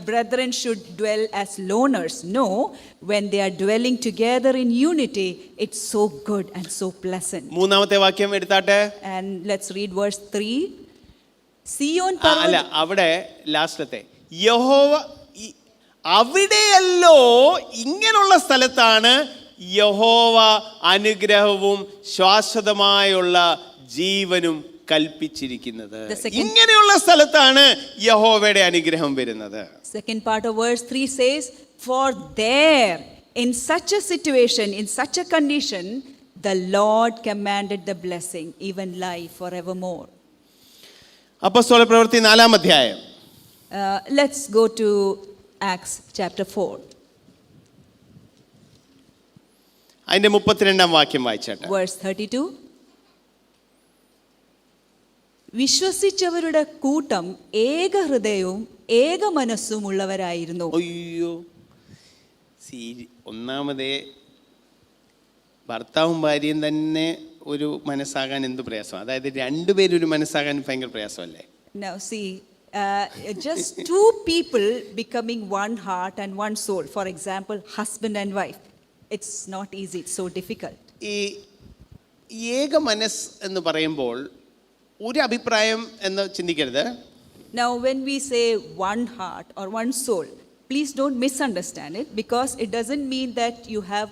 brethren should dwell as loners. No, when they are dwelling together in unity, it's so good and so pleasant. മൂന്നാമത്തെ വാക്യം എടുത്താട്ടെ. And let's read verse 3. Zion അല്ല, അവിടെ ലാസ്റ്റത്തെ യഹോവ, അവിടെയല്ലോ ഇങ്ങനെയുള്ള സ്ഥലത്താണ് യഹോവ അനുഗ്രഹവും ശാശ്വതമായുള്ള ജീവനും കൽപ്പിച്ചിരിക്കുന്നത്. ഇങ്ങനെയുള്ള സ്ഥലത്താണ് യഹോവയുടെ അനുഗ്രഹം വരുന്നത്. Second part of verse 3 says, for there, in such a situation, in such a condition, the Lord commanded the blessing, even life forevermore. അപ്പോസ്തല പ്രവൃത്തി 4-ാം അധ്യായം. Let's go to Acts chapter 4. അതിന്റെ 32-ാം വാക്യം വായിച്ചാട്ടെ. Verse 32. വിശ്വസിച്ചവരുടെ കൂട്ടം ഏകഹൃദയവും ഏക മനസ്സും ഉള്ളവരായിരുന്നു. അയ്യോ, ഒന്നാമതേ ഭർത്താവും ഭാര്യയും തന്നെ ഒരു മനസ്സാകാൻ എന്ത് പ്രയാസം. അതായത് രണ്ടുപേരും ഒരു മനസ്സാകാൻ ഭയങ്കര പ്രയാസമല്ലേ. Now see, just two people becoming one heart and one soul. For example, husband and wife. It's not easy, it's so difficult. ഈ ഏക മനസ്സ് എന്ന് പറയുമ്പോൾ ഒരു അഭിപ്രായം എന്ന് ചിന്തിക്കരുത്. Now when we say one heart or one soul, please don't misunderstand it, because it doesn't mean that you have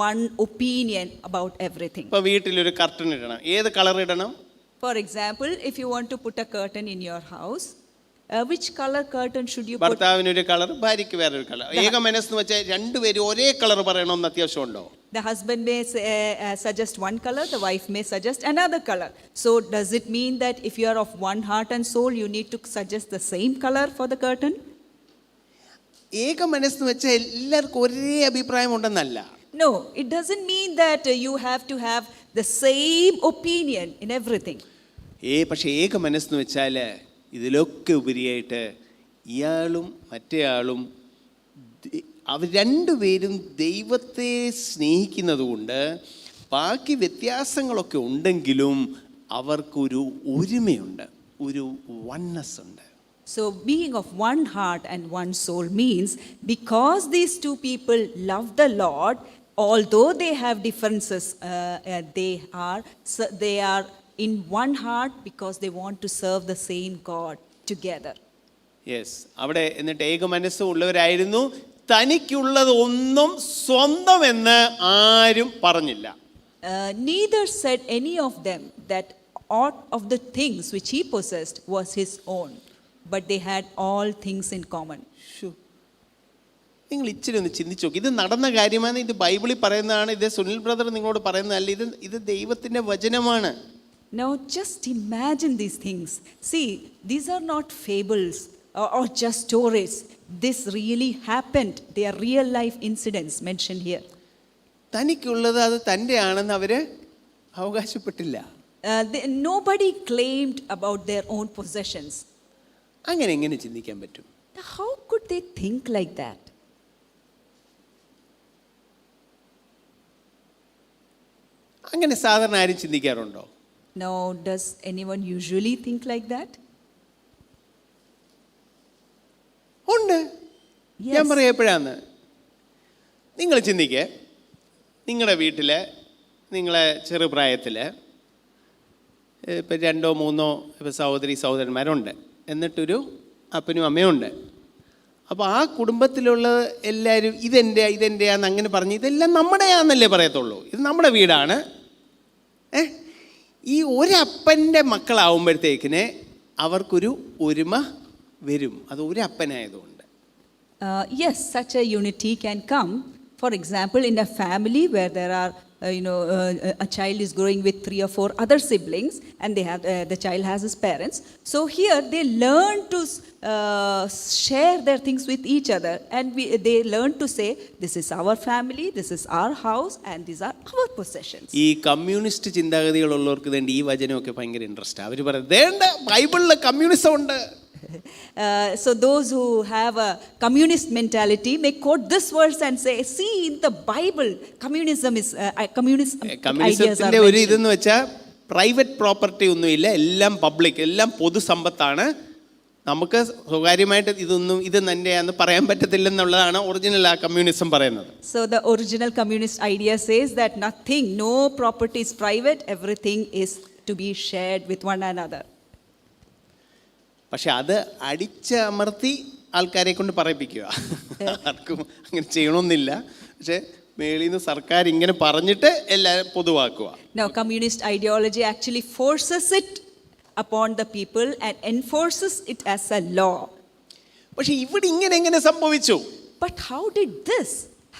one opinion about everything. ഇപ്പോൾ വീട്ടിലൊരു കർട്ടൻ ഇടണം, ഏത് കളർ ഇടണം? For example, if you want to put a curtain in your house, which color curtain should you put? ഭർത്താവിനൊരു colour, ഭാര്യയ്ക്ക് വേറൊരു colour. ഏക മനസ്സെന്ന് വെച്ചാൽ രണ്ടുപേരും ഒരേ കളർ പറയണമെന്ന് അത്യാവശ്യമുണ്ടോ? The husband may suggest one color, the wife may suggest another color. So does it mean that if you are of one heart and soul, you need to suggest the same color for the curtain? ഏക മനസ്സെന്ന് വെച്ചാൽ എല്ലാവർക്കും ഒരേ അഭിപ്രായം ഉണ്ടെന്നല്ല. No, it doesn't mean that you have to have the same opinion in everything. പക്ഷേ ഏക മനസ്സെന്ന് വെച്ചാൽ ഇതിലൊക്കെ ഉപരിയായിട്ട് ഇയാളും മറ്റേയാളും അവർ രണ്ടുപേരും ദൈവത്തെ സ്നേഹിക്കുന്നത് കൊണ്ട് ബാക്കി വ്യത്യാസങ്ങളൊക്കെ ഉണ്ടെങ്കിലും അവർക്കൊരു ഒരുമയുണ്ട്, ഒരു വൺനെസ് ഉണ്ട്. So being of one heart and one soul means because these two people love the Lord, although they have differences, they are in one heart because they want to serve the same God together. Yes, അവിടെ എന്നിട്ട് ഏക മനസ്സും ഉള്ളവരായിരുന്നു, തനിക്കുള്ളത് ഒന്നും സ്വന്തമെന്ന് ആരും പറഞ്ഞില്ല. Neither said any of them that aught of the things which he possessed was his own, but they had all things in common. നിങ്ങൾ ഇച്ചിരി ഒന്ന് ചിന്തിച്ചു നോക്കി. ഇത് നടന്ന കാര്യമാണ്, ഇത് ബൈബിളിൽ പറയുന്നതാണ്, ഇത് സുനിൽ ബ്രദർ നിങ്ങളോട് പറയുന്നതല്ല, ഇത് ദൈവത്തിൻ്റെ വചനമാണ്. Now just imagine these things. See, these are not fables or just stories. This really happened. They are real life incidents mentioned here. തനിക്കുള്ളത് അത് തൻ്റെ ആണെന്ന് അവർ അവകാശപ്പെട്ടില്ല. Nobody claimed about their own possessions. അങ്ങനെ എങ്ങനെ ചിന്തിക്കാൻ പറ്റും? How could they think like that? അങ്ങനെ സാധാരണ ആരും ചിന്തിക്കാറുണ്ടോ? Now, does anyone usually think like that? ഉണ്ട്. ഞാൻ പറയാം എപ്പോഴാന്ന്. നിങ്ങൾ ചിന്തിക്കേ, നിങ്ങളുടെ വീട്ടിൽ നിങ്ങളെ ചെറുപ്രായത്തിൽ ഇപ്പം 2 or 3 സഹോദരന്മാരുണ്ട്, എന്നിട്ടൊരു അപ്പനും അമ്മയും ഉണ്ട്. അപ്പോൾ ആ കുടുംബത്തിലുള്ള എല്ലാവരും ഇതെൻ്റെയാന്ന് അങ്ങനെ പറഞ്ഞ് ഇതെല്ലാം നമ്മുടെയാന്നല്ലേ പറയത്തുള്ളൂ, ഇത് നമ്മുടെ വീടാണ്. ഈ ഒരപ്പൻ്റെ മക്കളാവുമ്പോഴത്തേക്കിന് അവർക്കൊരു ഒരുമ വരും, അത് ഒരപ്പനായതുകൊണ്ട്. Yes, such a unity can come. For example, in a family where there are, a child is growing with 3 or 4 other siblings, and they have the child has his parents. So here they learn to share their things with each other, and they learn to say, this is our family, this is our house, and these are our possessions. ഈ communist ചിന്താഗതികളുള്ളവർക്ക് വേണ്ടി ഈ വചനമൊക്കെ ഭയങ്കര interest. അവർ പറയും വേണ്ട, ബൈബിളിൽ communism ഉണ്ട്. So those who have a communist mentality may quote this verse and say, see, in the Bible communism is communist ideas are കമ്മ്യൂണിസത്തിന്റെ ഒരു mentioned. ഇതെന്ന് വെച്ചാൽ പ്രൈവറ്റ് പ്രോപ്പർട്ടി ഒന്നുമില്ല, എല്ലാം പബ്ലിക്, എല്ലാം പൊതുസമ്പത്താണ്. നമുക്ക് സ്വകാര്യമായിട്ട് ഇത് തന്നെയാന്ന് പറയാൻ പറ്റത്തില്ലെന്നുള്ളതാണ് ഒറിജിനൽ ആ കമ്മ്യൂണിസം പറയുന്നത്. So the original communist idea says that nothing, no property is private, everything is to be shared with one another. പക്ഷെ അത് അടിച്ചമർത്തി ആൾക്കാരെ കൊണ്ട് പറയിപ്പിക്കുക. ആർക്കും അങ്ങനെ ചെയ്യണമെന്നില്ല, പക്ഷെ മേളിൽ നിന്ന് സർക്കാർ ഇങ്ങനെ പറഞ്ഞിട്ട് എല്ലാവരും പൊതുവാക്കുക. Now communist ideology actually forces it upon the people and enforces it as a law. പക്ഷെ ഇവിടെ ഇങ്ങനെ എങ്ങനെ സംഭവിച്ചു? But how did this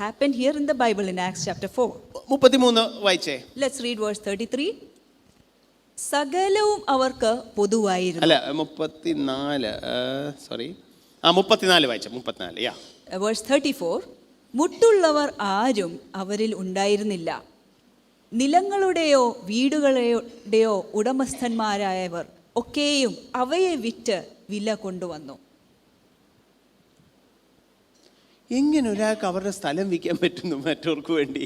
happen here in the Bible in Acts chapter 4? 33 വായിച്ചേ. Let's read verse 33. സകലവും അവർക്ക് പൊതുവായിരുന്നു. അല്ല 34 വായിച്ച 34. Verse 34. മുട്ടുള്ളവർ ആരും അവരിൽ ഉണ്ടായിരുന്നില്ല. നിലങ്ങളുടെയോ വീടുകളുടെയോ ഉടമസ്ഥന്മാരായവർ ഒക്കെയും അവയെ വിറ്റ് വില കൊണ്ടുവന്നു. എങ്ങനെ ഒരാൾക്ക് അവരുടെ സ്ഥലം വിൽക്കാൻ പറ്റുന്നു മറ്റവർക്ക് വേണ്ടി?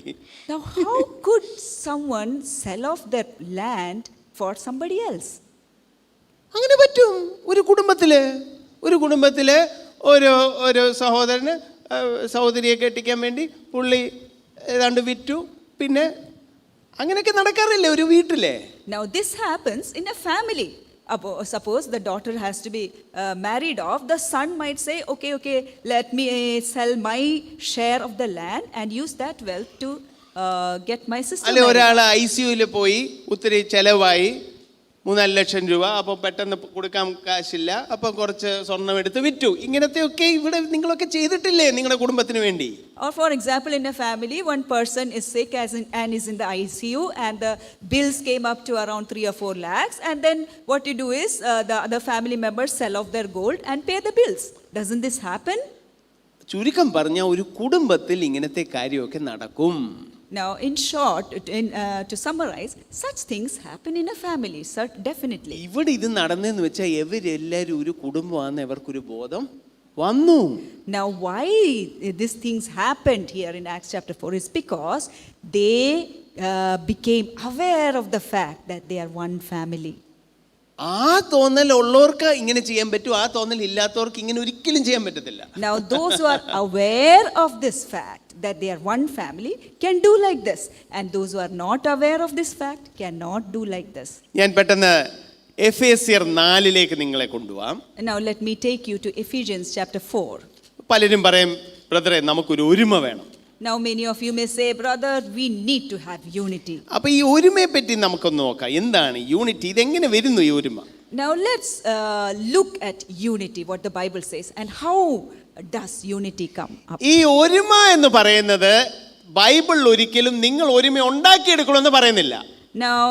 Now how could someone sell off their land for somebody else? അങ്ങനെ പറ്റും. ഒരു കുടുംബത്തില് ഒരു സഹോദരന് സഹോദരിയെ കെട്ടിക്കാൻ വേണ്ടി പുള്ളി ഏതാണ്ട് വിറ്റു. പിന്നെ അങ്ങനെയൊക്കെ നടക്കാറില്ലേ ഒരു വീട്ടിലെ? Now this happens in a family. Suppose the daughter has to be married off, the son might say, okay, let me sell my share of the land and use that wealth to get my sister അല്ലെ married. ഒരാൾ ICUയിൽ പോയി, ഒത്തിരി ചെലവായി, 3-4 ലക്ഷം രൂപ, അപ്പോൾ പെട്ടെന്ന് കൊടുക്കാൻ കാശില്ല, അപ്പോൾ കുറച്ച് സ്വർണം എടുത്ത് വിറ്റു. ഇങ്ങനത്തെയൊക്കെ ഇവിടെ നിങ്ങളൊക്കെ ചെയ്തിട്ടില്ലേ നിങ്ങളുടെ കുടുംബത്തിന് വേണ്ടി? Or for example, in a family, one person is sick and is in the ICU, and the bills came up to around 3 or 4 lakhs, and then what you do is the other family members sell off their gold and pay the bills. Doesn't this happen? ചുരുക്കം പറഞ്ഞാൽ ഒരു കുടുംബത്തിൽ ഇങ്ങനത്തെ കാര്യമൊക്കെ നടക്കും. Now, in short, to summarize, such things happen in a family, definitely. ഇവിടെ ഇത് നടന്നെന്ന് വെച്ചാൽ ഇവരെല്ലാവരും ഒരു കുടുംബമാണെന്ന് ഇവർക്കൊരു ബോധം വന്നു. Now, why these things happened here in Acts chapter 4 is because they became aware of the fact that they are one family. ആ തോന്നൽ ഉള്ളവർക്ക് ഇങ്ങനെ ചെയ്യാൻ പറ്റും, ആ തോന്നൽ ഇല്ലാത്തവർക്ക് ഇങ്ങനെ ഒരിക്കലും ചെയ്യാൻ പറ്റത്തില്ല. Now, those who are aware of this fact that they are one family can do like this, and those who are not aware of this fact cannot do like this. ഞാൻ പെട്ടെന്ന് എഫേസ്യർ 4 നിങ്ങളെ കൊണ്ടുപോവാം. Now let me take you to Ephesians chapter 4. പലരും പറയും ബ്രദറെ നമുക്കൊരു ഒരുമ വേണം. Now many of you may say, brother, we need to have unity. അപ്പൊ ഈ ഒരുമയെ പറ്റി നമുക്കൊന്ന് നോക്കാം. എന്താണ് യൂണിറ്റി? ഇതെങ്ങനെ വരുന്നു ഈ ഒരുമ? Now let's look at unity, what the Bible says, and how does unity come up. ഈ ഒരുമ എന്ന് പറയുന്നത് ബൈബിൾ ഒരിക്കലും നിങ്ങൾ ഒരുമ ഉണ്ടാക്കിയെടുക്കണമെന്ന് പറയുന്നില്ല. Now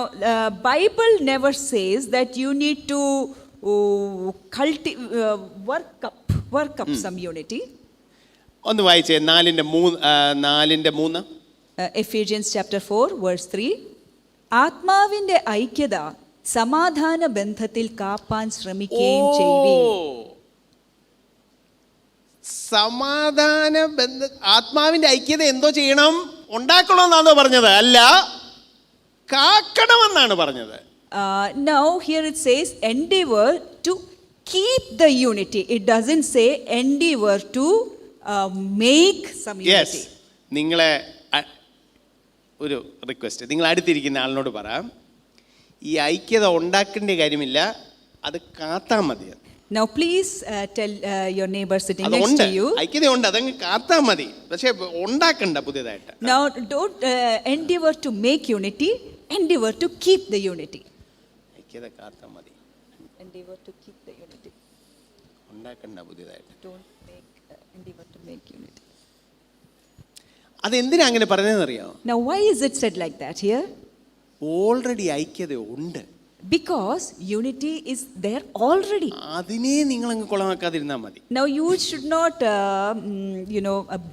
Bible never says that you need to work up some unity. ഒന്ന് വായിച്ചേ, 4:3. Ephesians chapter 4 verse 3. ആത്മാവിന്റെ ഐക്യത സമാധാന ബന്ധത്തിൽ കാപ്പാൻ ശ്രമിക്കുകയും ചെയ്യുവിൻ. സമാധാന ബന്ധ ആത്മാവിന്റെ ഐക്യത എന്തോ ചെയ്യണം? ഉണ്ടാക്കണമെന്നാണോ പറഞ്ഞത്? അല്ല, കാക്കണമെന്നാണ് പറഞ്ഞത്. Now here it says endeavor to keep the unity. It doesn't say endeavor to make some unity. Yes. നിങ്ങളെ ഒരു റിക്വസ്റ്റ്, നിങ്ങൾ അടുത്തിരിക്കുന്ന ആളിനോട് പറയാം, ഈ ഐക്യത ഉണ്ടാക്കേണ്ട കാര്യമില്ല, അത് കാത്താ മതി. Now please tell your neighbor sitting next to you. ഐക്യതയുണ്ട്, അതങ്ങ് കാത്താ മതി, പക്ഷെ ഉണ്ടാക്കണ്ട പുതിയതായിട്ട്. Now don't endeavor to make unity, endeavor to keep the unity. ഐക്യത കാത്താ മതി, Endeavor to keep the unity. ഉണ്ടാക്കണ്ട പുതിയതായിട്ട്. Don't endeavor to make unity. അതെന്തിനാ അങ്ങനെ പറഞ്ഞതെന്നറിയാമോ? Now why is it said like that here? Already ഐക്യത ഉണ്ട്. Because unity is there already. അതിനെ നിങ്ങൾ അങ്ങ് കുളമാക്കാതിരുന്നാൽ മതി. Now you should not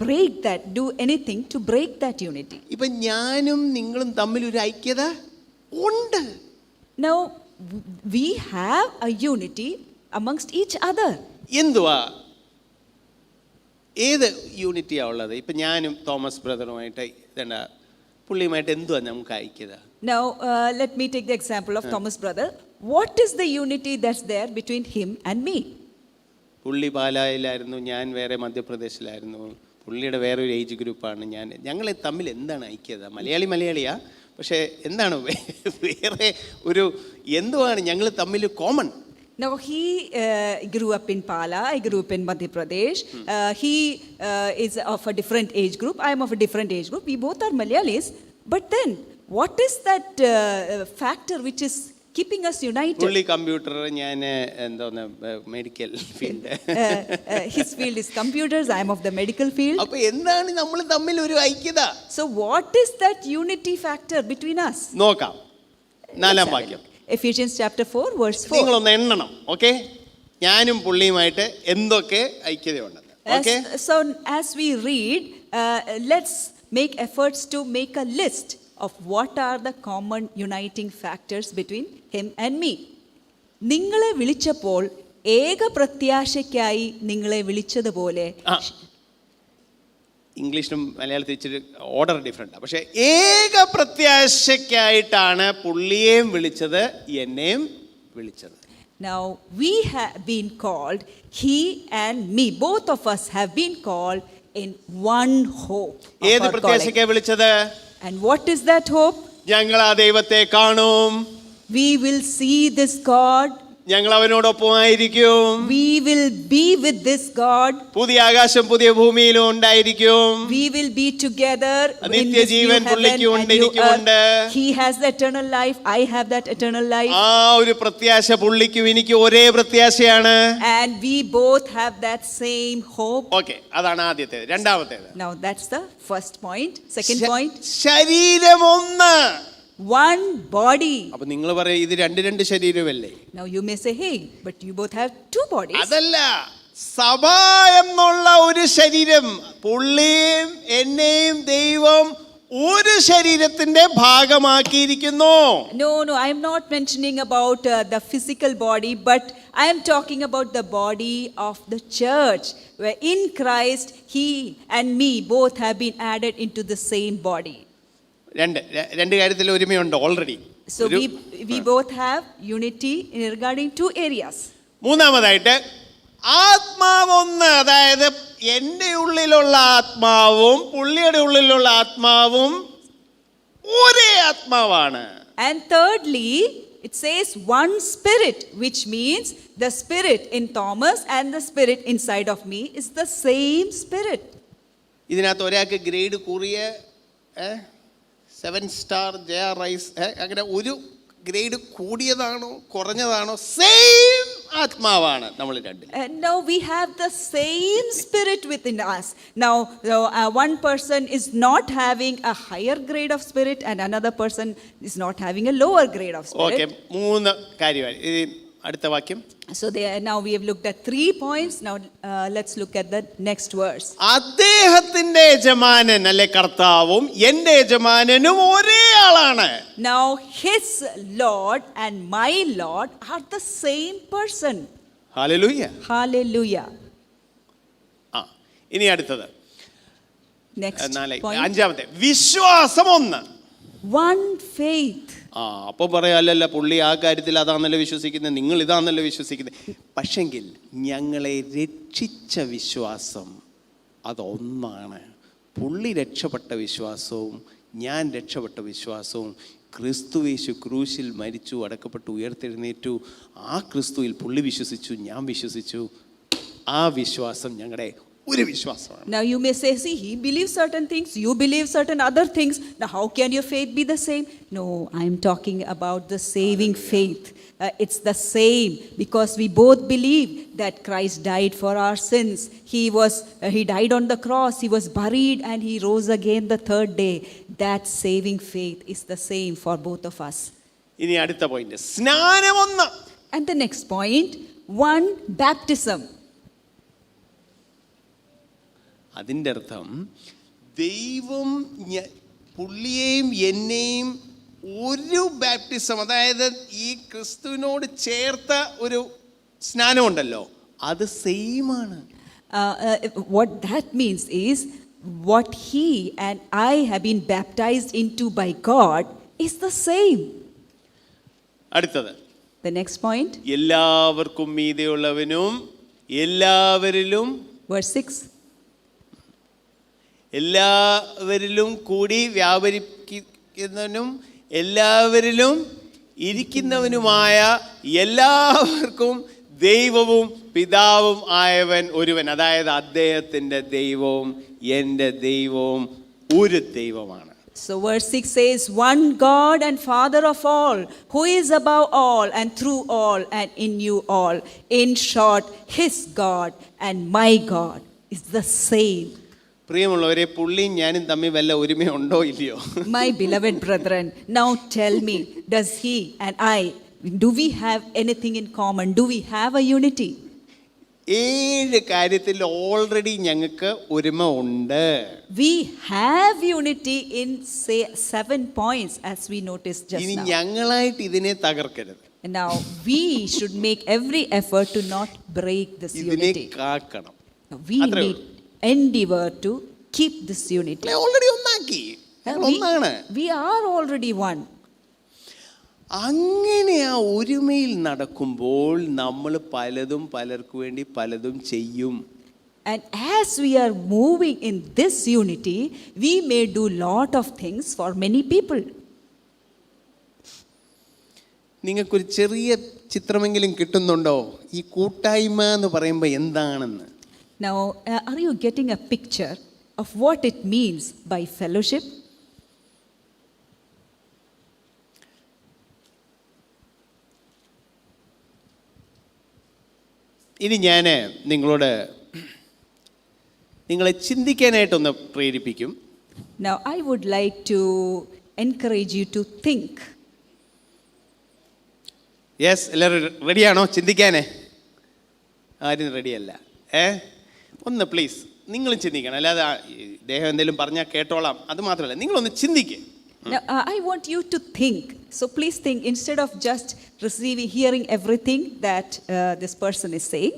break that, do anything to break that unity. ഇപ്പൊ ഞാനും നിങ്ങളും തമ്മിൽ ഒരു ഐക്യത ഉണ്ട്. Now we have a unity amongst each other. എന്തുവാ? ഏത് യൂണിറ്റിയാ ഉള്ളത്? ഇപ്പൊ ഞാനും തോമസ് ബ്രദറുമായിട്ട് ഇതണ്ട പുള്ളിയുമായിട്ട് എന്തുവാ നമുക്ക് ഐക്യത? Now let me take the example of Thomas brother. What is the unity that's there between him and me? പുള്ളി പാലായിലായിരുന്നു, ഞാൻ വേറെ മധ്യപ്രദേശിലായിരുന്നു. പുള്ളിയുടെ വേറെ ഒരു ഏജ് ഗ്രൂപ്പാണ് ഞാൻ. ഞങ്ങൾ തമ്മിൽ എന്താണ് ഐക്യത? മലയാളിയാ, പക്ഷേ എന്താണ് വേറെ ഒരു എന്തുവാണ് ഞങ്ങൾ തമ്മിൽ common? Now he grew up in Pala, I grew up in Madhya Pradesh. He is of a different age group, I am of a different age group. We both are Malayalis. But then what is that factor which is keeping us united? പുള്ളി computer, ഞാൻ എന്തോന്ന് medical field. His field is computers, I am of the medical field. അപ്പൊ എന്താണ് നമ്മൾ തമ്മിൽ ഒരു ഐക്യത? So what is that unity factor between us? നോക്കാം, 4-ാം വാക്യം. Ephesians chapter 4 verse 4. നിങ്ങളൊന്ന് എണ്ണണം, ഓക്കെ? ഞാനും പുള്ളിയുമായിട്ട് എന്തൊക്കെ ഐക്യതയുണ്ടെന്ന്. Okay, So as we read, let's make efforts to make a list of what are the common uniting factors between him and me. നിങ്ങളെ വിളിച്ചപ്പോൾ ഏക പ്രത്യാശയ്ക്കായി നിങ്ങളെ വിളിച്ചതുപോലെ. ഇംഗ്ലീഷിലും മലയാളത്തിൽ ഇച്ചിരി ഓർഡർ ഡിഫറെൻ്റാണ്, പക്ഷേ ഏക പ്രത്യാശയ്ക്കായിട്ടാണ് പുള്ളിയെയും വിളിച്ചത്, എന്നെയും വിളിച്ചത്. Now we have been called, he and me, both of us have been called in one hope. ഏത് പ്രത്യാശയ്ക്കാണ് വിളിച്ചത്? And what is that hope? ഞങ്ങൾ ആ ദൈവത്തെ കാണും, We will see this God. ഞങ്ങൾ അവനോടൊപ്പമായിരിക്കും, We will be with this God. പുതിയ ആകാശം പുതിയ ഭൂമിയിലും ഉണ്ടായിരിക്കും. We will be together in this new നിത്യജീവൻ heaven പുള്ളിക്ക് and ഉണ്ട്, new എനിക്കുമുണ്ട്. earth. He has the eternal life, I have that eternal life. ആ ഒരു പ്രത്യാശ പുള്ളിക്കും എനിക്ക് ഒരേ പ്രത്യാശയാണ്. And we both have that same hope. Okay, അതാണ് ആദ്യത്തേത്. രണ്ടാമത്തേത്, Now that's the first point. Second point, ശരീരം ഒന്ന്. one body. അപ്പൊ നിങ്ങൾ പറയും ഇത് രണ്ട് ശരീരമല്ലേ? Now you may say, hey, but you both have two bodies. അതല്ല, സഭ എന്നുള്ള ഒരു ശരീരം, പുള്ളിയും എന്നെയും ദൈവം ഒരു ശരീരത്തിന്റെ ഭാഗമാക്കിയിരിക്കുന്നു. No, I am not mentioning about the physical body, but I am talking about the body of the church, where in Christ, he and me both have been added into the same body. രണ്ട് കാര്യത്തിൽ ഒരുമയുണ്ട് already. So we both have unity in regarding two areas. മൂന്നാമതായിട്ട് ആത്മാവൊന്ന്, അതായത് എൻ്റെ ഉള്ളിലുള്ള ആത്മാവും പുള്ളിയുടെ ഉള്ളിലുള്ള ആത്മാവും ഒരേ ആത്മാവാണ്. And thirdly, it says one spirit, which means the spirit in Thomas and the spirit inside of me is the same spirit. ഇതിനകത്ത് ഒരാൾക്ക് ഗ്രേഡ് കൂറിയ 7 സ്റ്റാർ ജയ റൈസ് അങ്ങനെ ഒരു ഗ്രേഡ് കൂടിയതാണോ കുറഞ്ഞതാണോ സെയിം ആത്മാവാണ് നമ്മൾ രണ്ടിൽ. And now we have the same spirit within us. Now, one person is not having a higher grade of spirit and another person is not having a lower grade of spirit. Okay, 3 കാര്യമായി. അടുത്ത വാക്യം. So now we have looked at 3 points. Now let's look at the next verse. അദ്ദേഹത്തിന്റെ യജമാനൻ അല്ലെ കർത്താവും എൻ്റെ യജമാനനും ഒരേ ആളാണ്. Now his Lord and my Lord are the same person. Hallelujah. Hallelujah. ഇനി അടുത്തത് Next 4, point. 5-ാമത്തെ വിശ്വാസം ഒന്ന്. One faith. അപ്പോൾ പറയാം, അല്ലല്ല പുള്ളി ആ കാര്യത്തിൽ അതാണല്ലോ വിശ്വസിക്കുന്നത്, നിങ്ങൾ ഇതാണല്ലോ വിശ്വസിക്കുന്നത്. പക്ഷെങ്കിൽ ഞങ്ങളെ രക്ഷിച്ച വിശ്വാസം അതൊന്നാണ്. പുള്ളി രക്ഷപ്പെട്ട വിശ്വാസവും ഞാൻ രക്ഷപ്പെട്ട വിശ്വാസവും ക്രിസ്തുയേശു ക്രൂശിൽ മരിച്ചു, അടക്കപ്പെട്ടു, ഉയർത്തെഴുന്നേറ്റു. ആ ക്രിസ്തുവിൽ പുള്ളി വിശ്വസിച്ചു, ഞാൻ വിശ്വസിച്ചു. ആ വിശ്വാസം ഞങ്ങളുടെ ഒരു വിശ്വാസമാണ്. Now you may say, see, he believes certain things, you believe certain other things. Now how can your faith be the same? No, I am talking about the saving faith. It's the same because we both believe that Christ died for our sins. He died on the cross, he was buried and he rose again the third day. That saving faith is the same for both of us. ഇനി അടുത്ത point, സ്നാനം ഒന്ന്. And the next point, one baptism. അതിൻ്റെ അർത്ഥം ദൈവം പുള്ളിയെയും എന്നെയും ഒരു baptism, അതായത് ഈ ക്രിസ്തുവിനോട് ചേർത്ത ഒരു സ്നാനമുണ്ടല്ലോ, അത് സെയിം ആണ്. What that means is what he and I have been baptized into by God is the same. അടുത്തത്, The next point, എല്ലാവർക്കും മീതെയുള്ളവനും എല്ലാവരിലും, verse 6. എല്ലാവരിലും കൂടി വ്യാപരിക്കുന്നവനും എല്ലാവരിലും ഇരിക്കുന്നവനുമായ എല്ലാവർക്കും ദൈവവും പിതാവും ആയവൻ ഒരുവൻ. അതായത് അദ്ദേഹത്തിൻ്റെ ദൈവവും എൻ്റെ ദൈവവും ഒരു ദൈവമാണ്. So verse 6 says, one God and Father of all, who is above all and through all and in you all. In short, his God and my God is the same. പ്രിയമുള്ളവരെ, പുള്ളിയും ഞാനും തമ്മിൽ വല്ല ഒരുമയുണ്ടോ ഇല്ലയോ? My beloved brethren, now tell me, does he and I, do we have anything in common? Do we have a unity? 7 കാര്യത്തിൽ already ഞങ്ങൾക്ക് ഒരുമ ഉണ്ട്. We have unity in, say, 7 points as we noticed just ഇനി now. ഞങ്ങളായിട്ട് ഇതിനെ തകർക്കരുത്. Now we should make every effort to not break this ഇതിനെ unity. കാക്കണം. We need endeavor to keep this unity. Already ഒന്നാക്കി, ഒന്നാണ്. We are already one. അങ്ങനെ ആ ഒരുമയിൽ നടക്കുമ്പോൾ നമ്മൾ പലതും പലർക്കു വേണ്ടി പലതും ചെയ്യും. And as we are moving in this unity, we may do lot of things for many people. നിങ്ങൾക്കൊരു ചെറിയ ചിത്രമെങ്കിലും കിട്ടുന്നുണ്ടോ ഈ കൂട്ടായ്മ എന്ന് പറയുമ്പോൾ എന്താണെന്ന്? Now, are you getting a picture of what it means by fellowship? ഇനി ഞാൻ നിങ്ങളെ ചിന്തിക്കാനായിട്ടൊന്ന് പ്രേരിപ്പിക്കും. Now, I would like to encourage you to think. Yes, എല്ലാവരും റെഡിയാണോ ചിന്തിക്കാനേ? ആരും റെഡിയല്ല. ഒന്ന് പ്ലീസ് നിങ്ങളും ചിന്തിക്കണം. അല്ലാതെ ഇദ്ദേഹം എന്തെങ്കിലും പറഞ്ഞാൽ കേട്ടോളാം അത് മാത്രമല്ല, നിങ്ങളൊന്ന് ചിന്തിക്കുക. Now, I want you to think. So please think, instead of just hearing everything that this person is saying.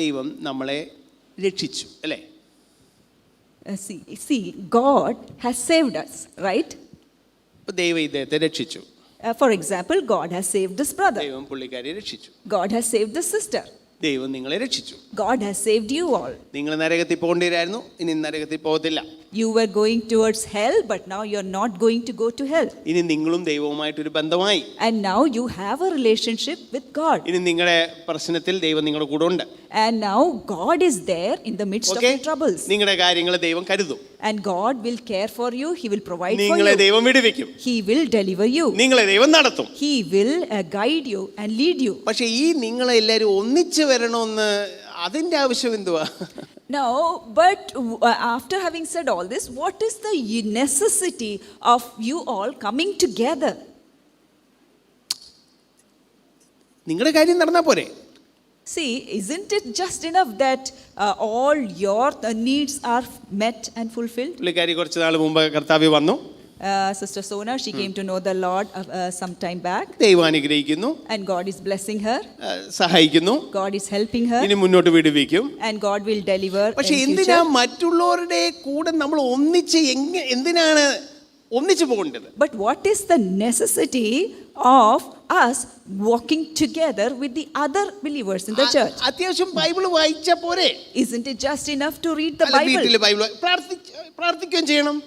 ദൈവം നമ്മളെ രക്ഷിച്ചു അല്ലേ? See, God has saved us, right? ദൈവം ഇദ്ദേഹത്തെ രക്ഷിച്ചു. For example, God has saved this brother. ദൈവം പുള്ളിക്കാരെ രക്ഷിച്ചു. God has saved this sister. ദൈവം നിങ്ങളെ രക്ഷിച്ചു. God has saved you all. നിങ്ങൾ നരകത്തിൽ പോകേണ്ടിവരായിരുന്നു, ഇനി നരകത്തിൽ പോകത്തില്ല. You were going towards hell, but now you're not going to go to hell. ഇനി നിങ്ങളും ദൈവവുമായിട്ടൊരു ബന്ധമായി. And now you have a relationship with God. ഇനി നിങ്ങളുടെ പ്രശ്നത്തിൽ ദൈവം നിങ്ങളുടെ കൂടെ ഉണ്ട്. And now God is there in the midst of your troubles. നിങ്ങളുടെ കാര്യങ്ങൾ ദൈവം കരുതും. And God will care for you. He will provide for നിങ്ങളെ you. ദൈവം വിടുവിക്കും. He will deliver you. നിങ്ങളെ ദൈവം നടത്തും. He will guide you and lead you. പക്ഷേ ഈ നിങ്ങളെല്ലാവരും ഒന്നിച്ച് വരണമെന്ന് അതിൻ്റെ ആവശ്യം എന്തുവാ? Now, but after having said all this, what is the necessity of you all coming together? നിങ്ങളുടെ കാര്യം നടന്നാൽ പോരെ? See, isn't it just enough that all your needs are met and fulfilled? പുള്ളിക്കാരി കുറച്ച് നാൾ മുമ്പ് കർത്താവ് വന്നു. Sister Sona, she came to know the Lord some time back. ദൈവം അനുഗ്രഹിക്കുന്നു. And God is blessing her. സഹായിക്കുന്നു. God is helping her. ഇനി മുന്നോട്ട് വിടുവിക്കും. And God will deliver. പക്ഷെ എന്തിനാ മറ്റുള്ളവരുടെ കൂടെ നമ്മൾ ഒന്നിച്ച് എന്തിനാണ് ഒന്നിച്ച് പോകേണ്ടത്? But what is the necessity of us walking together with the other believers in the church? അത്യാവശ്യം ബൈബിൾ വായിച്ചാ പോരെ? Isn't it just enough to read the Bible? വീട്ടിൽ ബൈബിൾ പ്രാർത്ഥിക്കുകയും ചെയ്യണം.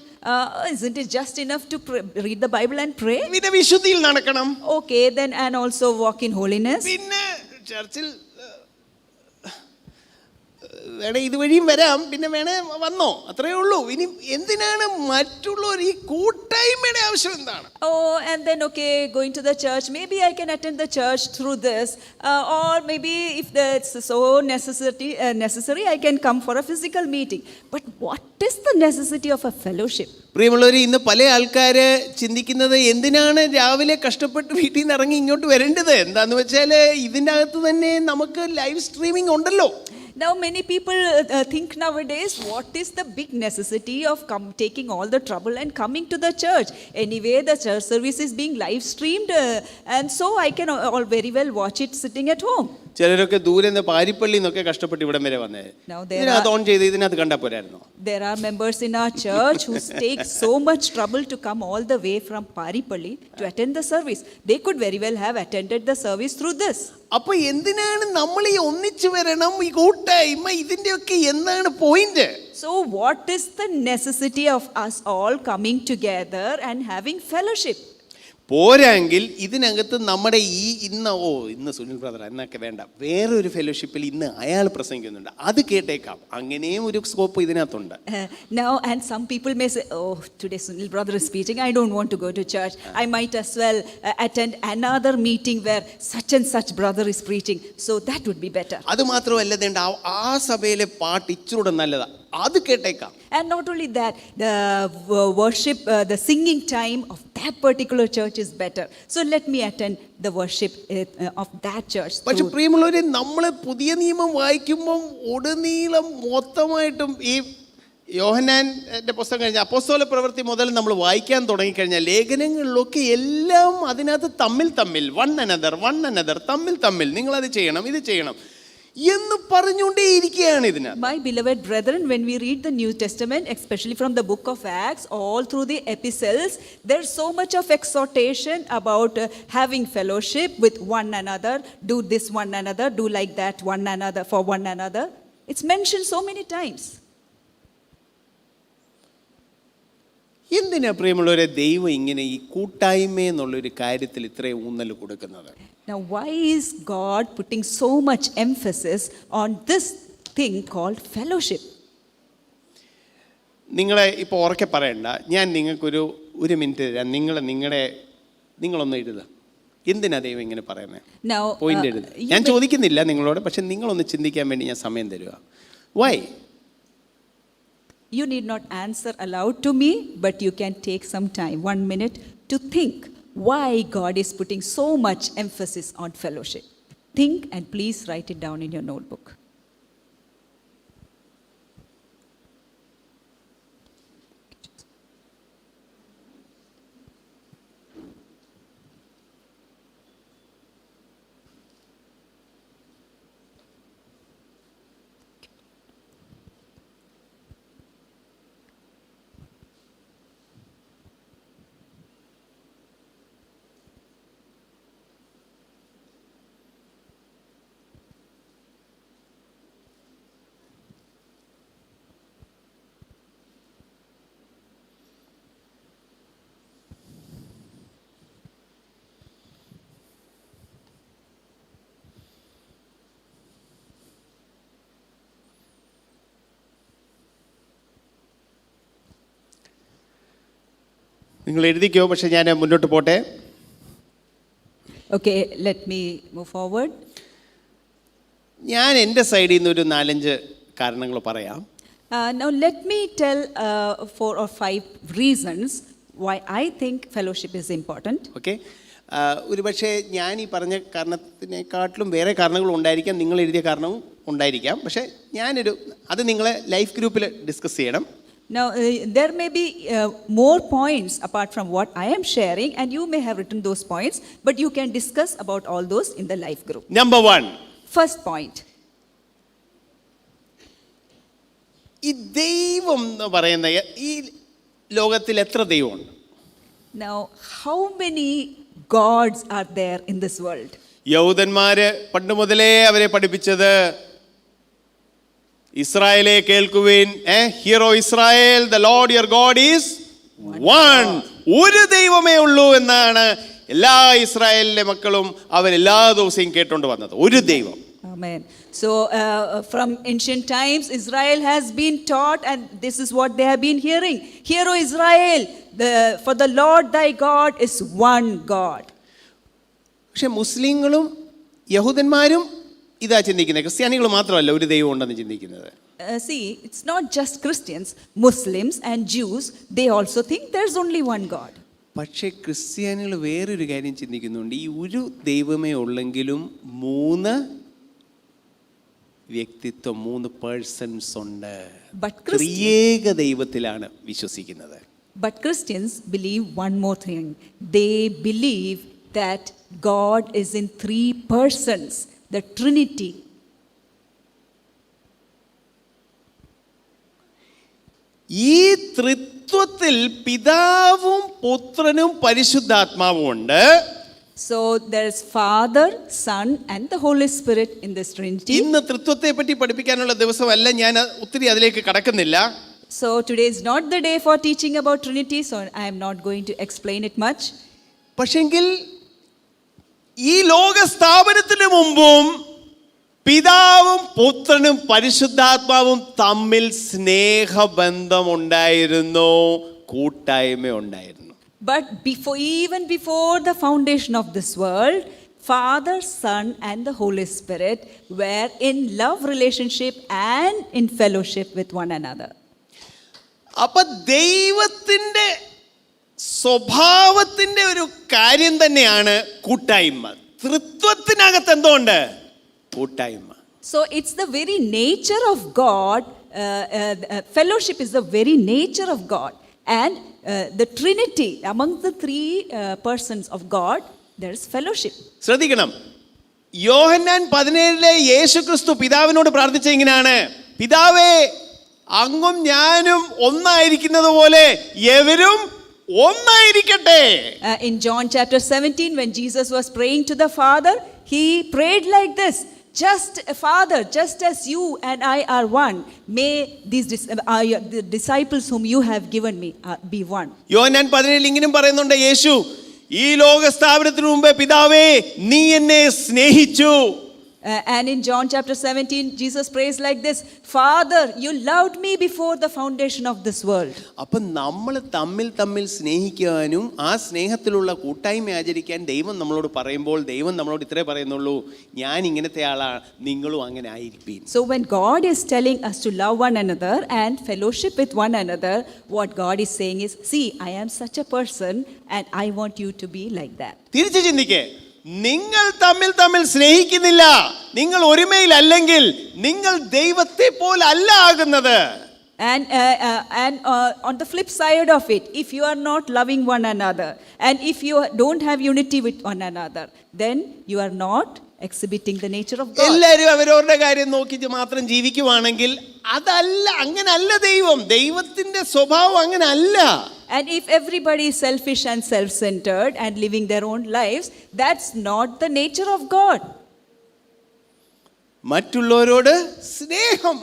Isn't it just enough to read the Bible and pray? പിന്നെ വിശുദ്ധിയിൽ നടക്കണം. Okay, then and also walk in holiness. പിന്നെ ചർച്ചിൽ വേണേ ഇതുവഴിയും വരാം, പിന്നെ വേണേ വന്നോ, അത്രയേ ഉള്ളൂ. ഇനി എന്തിനാണ് മറ്റുള്ളവർ ഈ കൂട്ടായ്മയുടെ ആവശ്യം എന്താണ്? Oh, and then okay, going to the church, maybe I can attend the church through this, or maybe if that's so necessary, I can come for a physical meeting. But what is the necessity of a fellowship? പ്രിയമുള്ളവർ, ഇന്ന് പല ആൾക്കാര് ചിന്തിക്കുന്നത് എന്തിനാണ് രാവിലെ കഷ്ടപ്പെട്ട് വീട്ടിൽ നിന്ന് ഇറങ്ങി ഇങ്ങോട്ട് വരേണ്ടത്? എന്താന്ന് വെച്ചാൽ ഇതിൻ്റെ അകത്ത് തന്നെ നമുക്ക് ലൈവ് സ്ട്രീമിംഗ് ഉണ്ടല്ലോ. Now many people think nowadays, what is the big necessity of taking all the trouble and coming to the church? Anyway, the church service is being live streamed, and so I can all very well watch it sitting at home. ചിലരൊക്കെ ദൂരെ നിന്ന് പാരിപ്പള്ളി നിന്നൊക്കെ കഷ്ടപ്പെട്ട് ഇവിടം വരെ വന്നേ. ഇതിനകത്ത് on ചെയ്ത് ഇതിനകത്ത് കണ്ടാ പോരായിരുന്നോ? There are members in our church who take so much trouble to come all the way from Paripalli to attend the service. They could very well have attended the service through this. അപ്പൊ എന്തിനാണ് നമ്മൾ ഈ ഒന്നിച്ചു വരണം, ഈ കൂട്ടായ്മ, ഇതിന്റെയൊക്കെ എന്താണ് point? So what is the necessity of us all coming together and having fellowship? പോരാങ്കിൽ ഇതിനകത്ത് നമ്മുടെ ഇന്ന് സുനിൽ ബ്രദർ എന്നൊക്കെ വേണ്ട, വേറൊരു ഫെലോഷിപ്പിൽ ഇന്ന് അയാൾ പ്രസംഗിക്കുന്നുണ്ട്, അത് കേട്ടേക്കാം. അങ്ങനെയും ഒരു സ്കോപ്പ് ഇതിനകത്തുണ്ട്. Now, and some people may say, oh, today Sunil brother is preaching, I don't want to go to church. I might as well attend another meeting where such and such brother is preaching. So that would be better. അത് മാത്രമല്ല, ആ സഭയിലെ പാട്ട് ഇച്ചിരൂടെ നല്ലതാ, അത് കേട്ടേക്കാം. And not only that, the worship, the singing time of that particular church is better. So let me attend the worship of that church. പക്ഷെ പ്രിയമുള്ളവരെ, നമ്മൾ പുതിയ നിയമം വായിക്കുമ്പം ഉടനീളം മൊത്തമായിട്ടും ഈ യോഹന്നാന്റെ പുസ്തകം കഴിഞ്ഞ അപ്പോസ്തല പ്രവൃത്തി മുതൽ നമ്മൾ വായിക്കാൻ തുടങ്ങിക്കഴിഞ്ഞാൽ ലേഖനങ്ങളിലൊക്കെ എല്ലാം അതിനകത്ത് തമ്മിൽ വൺ അനദർ തമ്മിൽ നിങ്ങളത് ചെയ്യണം, ഇത് ചെയ്യണം എന്ന് പറഞ്ഞുകൊണ്ടേയിരിക്കുകയാണ് ഇതിന്. My beloved brethren, when we read the New Testament, especially from the book of Acts, all through the epistles, there's so much of exhortation about having fellowship with one another, do this one another, do like that one another, for one another. It's mentioned so many times. എന്തിനാ പ്രിയമുള്ളവരെ ദൈവം ഇങ്ങനെ ഈ കൂട്ടായ്മ എന്നുള്ളൊരു കാര്യത്തിൽ ഇത്രയും ഊന്നൽ കൊടുക്കുന്നത്? Now, why is God putting so much emphasis on this thing called fellowship? നിങ്ങളെ ഇപ്പോൾ ഉറക്കെ പറയണ്ട, ഞാൻ നിങ്ങൾക്കൊരു മിനിറ്റ് തരാം. നിങ്ങളൊന്ന് എഴുതുക. എന്തിനാ ദൈവം ഇങ്ങനെ പറയുന്നത്? പോയിന്റ് എഴുതുക. ഞാൻ ചോദിക്കുന്നില്ല നിങ്ങളോട്, പക്ഷെ നിങ്ങളൊന്ന് ചിന്തിക്കാൻ വേണ്ടി ഞാൻ സമയം തരുക. Y? You need not answer aloud to me, but you can take some time, 1 minute, to think why God is putting so much emphasis on fellowship. Think and please write it down in your notebook. നിങ്ങൾ എഴുതിക്കോ, പക്ഷെ ഞാൻ മുന്നോട്ട് പോട്ടെ. Okay, let me move forward. ഞാൻ എൻ്റെ സൈഡിൽ നിന്ന് ഒരു 4-5 കാരണങ്ങൾ പറയാം. Now, let me tell 4 or 5 reasons why I think fellowship is important. Okay, ഒരു പക്ഷേ ഞാൻ ഈ പറഞ്ഞ കാരണത്തിനെക്കാട്ടിലും വേറെ കാരണങ്ങളും ഉണ്ടായിരിക്കാം, നിങ്ങൾ എഴുതിയ കാരണവും ഉണ്ടായിരിക്കാം. പക്ഷേ അത് നിങ്ങളെ ലൈഫ് ഗ്രൂപ്പിൽ ഡിസ്കസ് ചെയ്യണം. Now, there may be more points apart from what I am sharing, and you may have written those points, but you can discuss about all those in the life group. Number 1. First point. ഈ ദൈവം എന്ന് പറയുന്ന ഈ ലോകത്തിൽ എത്ര ദൈവമുണ്ട്? Now, how many gods are there in this world? യഹൂദന്മാര് പണ്ട് മുതലേ അവരെ പഠിപ്പിച്ചത് ഇസ്രായേലേ കേൾക്കുവിൻ, hear O Israel, the Lord your God is one. ഒരു ദൈവമേ ഉള്ളൂ എന്നാണ് എല്ലാ ഇസ്രായേലിലെ മക്കളും അവരെല്ലാ ദിവസവും കേട്ടോണ്ട് വന്നത്, ഒരു ദൈവം. Amen. So, from ancient times, Israel has been taught, and this is what they have been hearing. Hear, O Israel, for the Lord thy God is one God. പക്ഷെ മുസ്ലിങ്ങളും യഹൂദന്മാരും ഇതാ ചിന്തിക്കുന്നത്, ക്രിസ്ത്യാനികൾ മാത്രമല്ല ഒരു ദൈവം ഉണ്ടെന്ന് ചിന്തിക്കുന്നത്. See, it's not just Christians, Muslims and Jews, they also think there's only one God. പക്ഷേ ക്രിസ്ത്യാനികൾ വേറൊരു കാര്യം ചിന്തിക്കുന്നുണ്ട്, ഈ ഒരു ദൈവമേ ഉള്ളെങ്കിലും 3 വ്യക്തിത്വം, 3 പേഴ്സൺസ് ഉണ്ട്. ത്രിയേക ദൈവത്തിലാണ് വിശ്വസിക്കുന്നത്. But Christians believe one more thing. They believe that God is in 3 persons, the Trinity. ഈ ത്രിത്വത്തിൽ പിതാവും പുത്രനും പരിശുദ്ധാത്മാവും ഉണ്ട്. So there's Father, Son and the Holy Spirit in this Trinity. ഇന്ന് ത്രിത്വത്തെ പറ്റി പഠിപ്പിക്കാനുള്ള ദിവസമല്ല, ഞാൻ ഒത്തിരി അതിലേക്ക് കടക്കുന്നില്ല. So today is not the day for teaching about Trinity, so I am not going to explain it much. പക്ഷെങ്കിൽ ഈ ലോക സ്ഥാപനത്തിന് മുമ്പും പിതാവും പുത്രനും പരിശുദ്ധാത്മാവും തമ്മിൽ സ്നേഹബന്ധമുണ്ടായിരുന്നു, കൂട്ടായ്മ ഉണ്ടായിരുന്നു. But even before the foundation of this world, Father, Son and the Holy Spirit were in love relationship and in fellowship with one another. അപ്പൊ ദൈവത്തിന്റെ സ്വഭാവത്തിന്റെ ഒരു കാര്യം തന്നെയാണ് കൂട്ടായ്മ. ത്രിത്വത്തിനകത്ത് എന്തുകൊണ്ട്? കൂട്ടായ്മ. So it's the very nature of God. Fellowship is the very nature of God, and the Trinity, among the 3 persons of God, there is fellowship. ശ്രദ്ധിക്കണം, യോഹന്നാൻ 17 യേശു ക്രിസ്തു പിതാവിനോട് പ്രാർത്ഥിച്ച ഇങ്ങനെയാണ്, പിതാവേ അങ്ങും ഞാനും ഒന്നായിരിക്കുന്നത് പോലെ എവരും ഒന്നായിരിക്കട്ടെ. In John chapter 17, when Jesus was praying to the Father, he prayed like this: just Father, just as you and I are one, may these the disciples whom you have given me be one. യോഹന്നാൻ 17 ഇങ്ങനെയും പറയുന്നുണ്ട്, യേശു ഈ ലോക സ്ഥാപനത്തിനു മുമ്പേ പിതാവേ നീ എന്നെ സ്നേഹിച്ചു. And in John chapter 17, Jesus prays like this: Father, you loved me before the foundation of this world. അപ്പം നമ്മൾ തമ്മിൽ സ്നേഹിക്കാനും ആ സ്നേഹത്തിലുള്ള കൂട്ടായ്മ ആചരിക്കാൻ ദൈവം നമ്മളോട് പറയുമ്പോൾ ദൈവം നമ്മളോട് ഇത്രേ പറയുന്നുള്ളൂ, ഞാൻ ഇങ്ങനത്തെ ആളാണ്, നിങ്ങളും അങ്ങനെ ആയിരിക്കും. So when God is telling us to love one another and fellowship with one another, what God is saying is, see, I am such a person and I want you to be like that. തിരിച്ചു ചിന്തിക്കേ, നിങ്ങൾ തമ്മിൽ സ്നേഹിക്കുന്നില്ല, നിങ്ങൾ ഒരുമയിലല്ലെങ്കിൽ നിങ്ങൾ ദൈവത്തെ പോലെ അല്ല ആകുന്നത്. And on the flip side of it, if you are not loving one another and if you don't have unity with one another, then you are not exhibiting the nature of God. എല്ലാവരും അവരവരുടെ കാര്യം നോക്കിയിട്ട് മാത്രം ജീവിക്കുവാണെങ്കിൽ അതല്ല, അങ്ങനല്ല ദൈവത്തിന്റെ സ്വഭാവം അങ്ങനല്ല. And if everybody is selfish and self-centered and living their own lives, that's not the nature of God. മറ്റുള്ളവരോട് സ്നേഹം,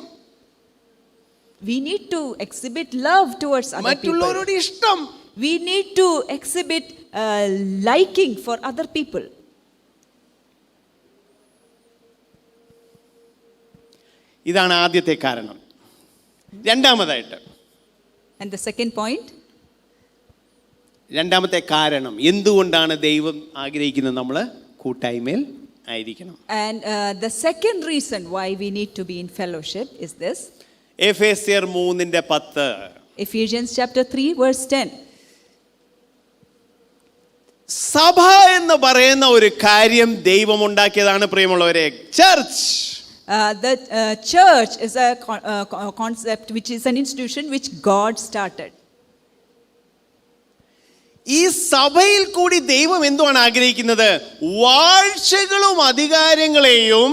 we need to exhibit love towards other people. മറ്റുള്ളവരോട് ഇഷ്ടം, we need to exhibit liking for other people. ഇതാണ് ആദ്യത്തെ കാരണം. രണ്ടാമതായിട്ട്, and the second point, രണ്ടാമത്തെ കാരണം എന്തുകൊണ്ടാണ് ദൈവം ആഗ്രഹിക്കുന്നത് നമ്മൾ കൂട്ടായ്മയിൽ ആയിരിക്കണം. And the second reason why we need to be in fellowship is this. എഫേസ്യർ 3:10. Ephesians chapter 3 verse 10. സഭ എന്ന് പറയുന്ന ഒരു കാര്യം ദൈവം ഉണ്ടാക്കിയതാണ് പ്രിയമുള്ളവരെ. Church. The church is a concept which is an institution which God started. ഈ സഭയിൽ കൂടി ദൈവം എന്തുവാണ് ആഗ്രഹിക്കുന്നത്? വാഴ്ചകളും അധികാരങ്ങളെയും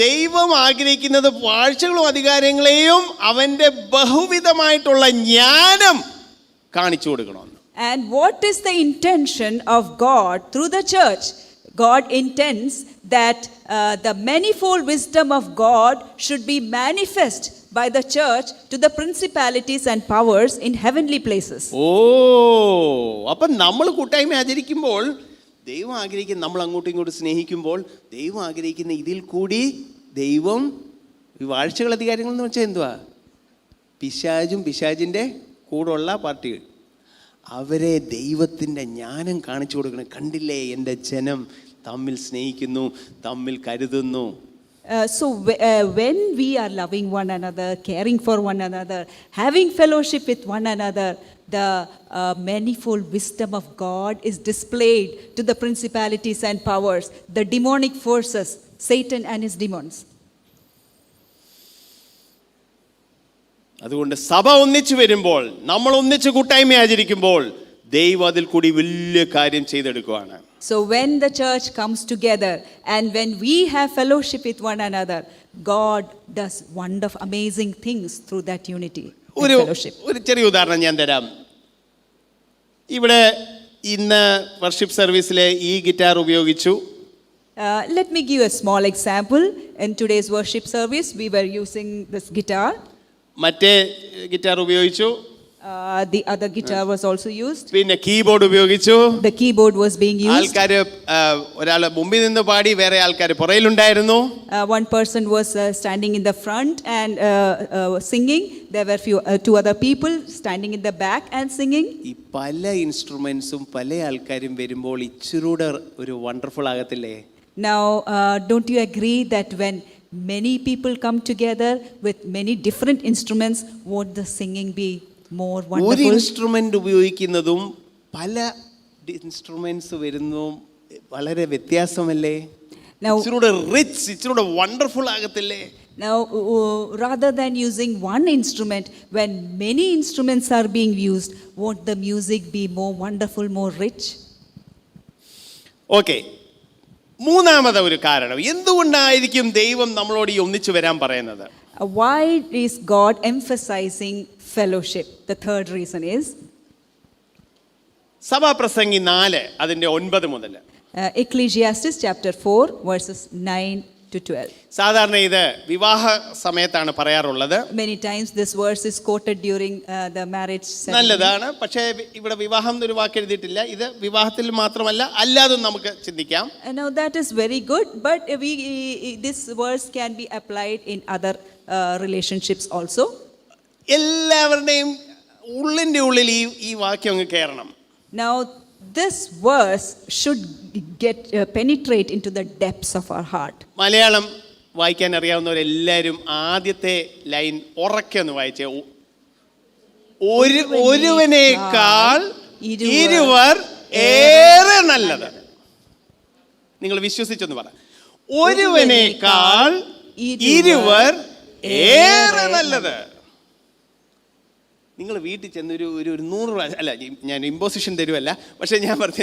ദൈവം ആഗ്രഹിക്കുന്നത് വാഴ്ചകളും അധികാരങ്ങളെയും അവന്റെ ബഹുവിധമായിട്ടുള്ള ജ്ഞാനം കാണിച്ചു കൊടുക്കണമെന്ന്. And what is the intention of God through the church? God intends that the manifold wisdom of God should be manifest by the church to the principalities and powers in heavenly places. അപ്പം നമ്മൾ കൂട്ടായ്മ ആചരിക്കുമ്പോൾ ദൈവം ആഗ്രഹിക്കുന്ന, നമ്മൾ അങ്ങോട്ടും ഇങ്ങോട്ടും സ്നേഹിക്കുമ്പോൾ ദൈവം ആഗ്രഹിക്കുന്ന ഇതിൽ കൂടി ദൈവം ഈ വാഴ്ചകൾ അധികാരങ്ങൾ എന്ന് വെച്ചാൽ എന്തുവാ? പിശാചിൻ്റെ കൂടെയുള്ള പാർട്ടികൾ അവരെ ദൈവത്തിൻ്റെ ജ്ഞാനം കാണിച്ചു കൊടുക്കണം. കണ്ടില്ലേ, എൻ്റെ ജനം തമ്മിൽ സ്നേഹിക്കുന്നു, തമ്മിൽ കരുതുന്നു. So when we are loving one another, caring for one another, having fellowship with one another, the manifold wisdom of God is displayed to the principalities and powers, the demonic forces, Satan and his demons. അതുകൊണ്ട് സഭ ഒന്നിച്ചു വരുമ്പോൾ, നമ്മൾ ഒന്നിച്ച് കൂട്ടായ്മ ആചരിക്കുമ്പോൾ ദൈവം അതിൽ കൂടി വലിയ കാര്യം ചെയ്തെടുക്കുകയാണ്. So when the church comes together and when we have fellowship with one another, God does wonderful, amazing things through that unity and fellowship. ഒരു ചെറിയ ഉദാഹരണം ഞാൻ തരാം. ഇവിടെ ഇന്ന് വർഷിപ്പ് സർവീസിലെ ഈ ഗിറ്റാർ ഉപയോഗിച്ചു. Let me give a small example. In today's worship service, we were using this guitar. മറ്റേ ഗിറ്റാർ ഉപയോഗിച്ചു. The other guitar was also used. പിന്നെ കീബോർഡ് ഉപയോഗിച്ചു. The keyboard was being used. ആൾക്കാര് ഒരാൾ മുമ്പിൽ നിന്ന് പാടി, വേറെ ആൾക്കാർ പുറയിലുണ്ടായിരുന്നു. One person was standing in the front and singing. There were two other people standing in the back and singing. ഈ പല ഇൻസ്ട്രുമെന്റ്സും പല ആൾക്കാരും വരുമ്പോൾ ഇച്ചിരൂടെ ഒരു വണ്ടർഫുൾ ആകത്തില്ലേ? Now, don't you agree that when many people come together with many different instruments, won't the singing be more wonderful? ഒരു instrument ഉപയോഗിക്കുന്നതും പല ഇൻസ്ട്രുമെന്റ്സ് വരുന്നതും വളരെ വ്യത്യാസമല്ലേ? ഇച്ചിരൂടെ റിച്ച്, ഇച്ചിരൂടെ വണ്ടർഫുൾ ആകത്തില്ലേ? Now, rather than using one instrument, when many instruments are being used, won't the music be more wonderful, more rich? Okay, മൂന്നാമത്തെ ഒരു കാരണം എന്തുകൊണ്ടായിരിക്കും ദൈവം നമ്മളോട് ഈ ഒന്നിച്ചു വരാൻ പറയുന്നത്? Why is God emphasizing fellowship? The third reason is സഭാപ്രസംഗി 4 അതിന്റെ 9 മുതൽ. Ecclesiastes chapter 4 verses 9 to 12. സാധാരണ ഇത് വിവാഹ സമയത്താണ് പറയാറുള്ളത്. Many times this verse is quoted during the marriage ceremony. നല്ലതാണ്, പക്ഷേ ഇവിടെ വിവാഹം എന്നൊരു വാക്ക് എഴുതിയിട്ടില്ല. ഇത് വിവാഹത്തിൽ മാത്രമല്ല അല്ലാതെ നമുക്ക് ചിന്തിക്കാം. Now that is very good, but this verse can be applied in other relationships also. എല്ലാവരുടെയും ഉള്ളിൻ്റെ ഉള്ളിൽ ഈ വാക്യം അങ്ങ് കയറണം. Now this verse should penetrate into the depths of our heart. Malayalam വായിക്കാൻ അറിയാവുന്നവരെല്ലാവരും ആദ്യത്തെ ലൈൻ ഉറക്കെ ഒന്ന് വായിച്ചേ. ഒരുവനേക്കാൾ ഇരുവർ ഏറെ നല്ലത്. നിങ്ങൾ വിശ്വസിച്ചൊന്ന് പറ. ഒരുവനേക്കാൾ ഇരുവർ ഏറെ നല്ലത്. നിങ്ങൾ വീട്ടിൽ ചെന്ന് ഒരു 100 പ്രാവശ്യം, അല്ല ഞാൻ ഇമ്പോസിഷൻ തരുമല്ല, പക്ഷേ ഞാൻ പറഞ്ഞ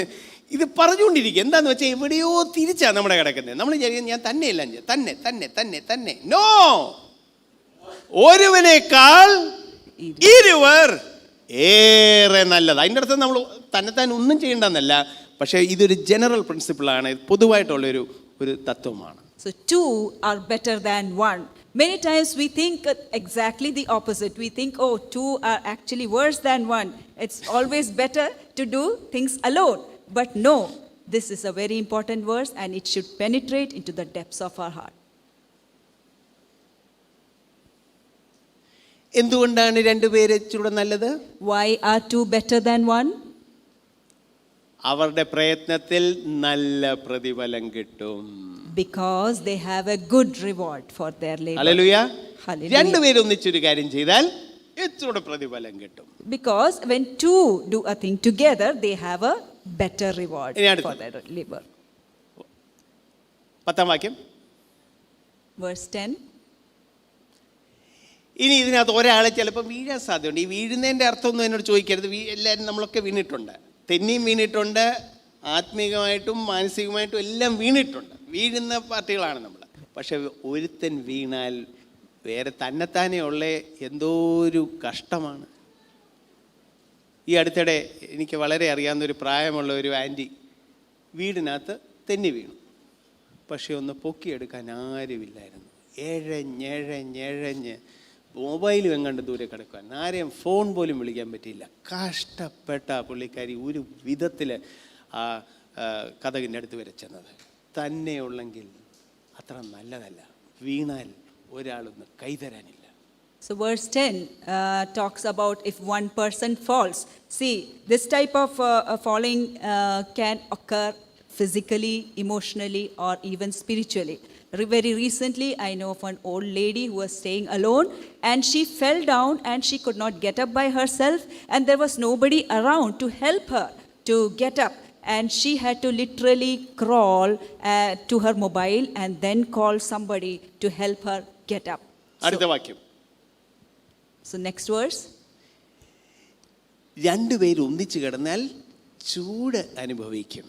ഇത് പറഞ്ഞുകൊണ്ടിരിക്കുക. എന്താന്ന് വെച്ചാൽ എവിടെയോ തിരിച്ചാണ് നമ്മുടെ കിടക്കുന്നത്. നമ്മൾ ഞാൻ തന്നെയല്ല, തന്നെ തന്നെ തന്നെ തന്നെ. നോ, ഒരുവനേക്കാൾ ഇരുവർ ഏറെ നല്ലത്. അതിൻ്റെ അടുത്ത് നമ്മൾ തന്നെത്താൻ ഒന്നും ചെയ്യേണ്ടെന്നല്ല, പക്ഷേ ഇതൊരു ജനറൽ പ്രിൻസിപ്പിളാണ്, പൊതുവായിട്ടുള്ളൊരു തത്വമാണ്. So two are better than one. Many times we think exactly the opposite. We think, oh, two are actually worse than one. It's always better to do things alone. But no, this is a very important verse and it should penetrate into the depths of our heart. എന്തുകൊണ്ടാണ് രണ്ടുപേരെ ഇച്ചിരി നല്ലത്? Why are two better than one? അവരുടെ പ്രയത്നത്തിൽ നല്ല പ്രതിഫലം കിട്ടും. Because they have a good reward for their labor. Hallelujah. Hallelujah. രണ്ടുപേരും ഒന്നിച്ചൊരു കാര്യം ചെയ്താൽ ഇച്ചിരി പ്രതിഫലം കിട്ടും. Because when two do a thing together, they have a better reward ഇനി അടുത്ത. for their labor. 10-ാം വാക്യം. Verse 10. ഇനി ഇതിനകത്ത് ഒരാളെ ചിലപ്പോൾ വീഴാൻ സാധ്യതയുണ്ട്. ഈ വീഴുന്നതിൻ്റെ അർത്ഥമൊന്നും എന്നോട് ചോദിക്കരുത്. എല്ലാവരും നമ്മളൊക്കെ വീണിട്ടുണ്ട്, തെന്നിയും വീണിട്ടുണ്ട്, ആത്മീകമായിട്ടും മാനസികമായിട്ടും എല്ലാം വീണിട്ടുണ്ട്. വീഴുന്ന പാർട്ടികളാണ് നമ്മൾ. പക്ഷെ ഒരുത്തൻ വീണാൽ വേറെ തന്നെത്താനെ ഉള്ള എന്തോ ഒരു കഷ്ടമാണ്. ഈ അടുത്തിടെ എനിക്ക് വളരെ അറിയാവുന്നൊരു പ്രായമുള്ള ഒരു ആൻറ്റി വീടിനകത്ത് തെന്നി വീണു. പക്ഷെ ഒന്ന് പൊക്കിയെടുക്കാൻ ആരുമില്ലായിരുന്നു. എഴഞ്ഞ് മൊബൈലും എങ്ങാണ്ട് ദൂരെ കിടക്കാൻ, ആരെയും ഫോൺ പോലും വിളിക്കാൻ പറ്റിയില്ല. കഷ്ടപ്പെട്ട പുള്ളിക്കാരി ഒരു വിധത്തിൽ ആ കതകിൻ്റെ അടുത്ത് വരെ ചെന്നത്. തന്നെയുള്ളെങ്കിൽ അത്ര നല്ലതല്ല, വീണാൽ ഒരാളൊന്ന് കൈതരാനില്ല. So verse 10 talks about if one person falls. See, this type of falling can occur physically, emotionally, or even spiritually. Very recently, I know of an old lady who was staying alone and she fell down and she could not get up by herself and there was nobody around to help her to get up. And she had to literally crawl to her mobile and then call somebody to help her get up. അടുത്ത വാക്യം. So next verse. രണ്ടുപേരും ഒന്നിച്ചു കിടന്നാൽ ചൂട് അനുഭവിക്കും.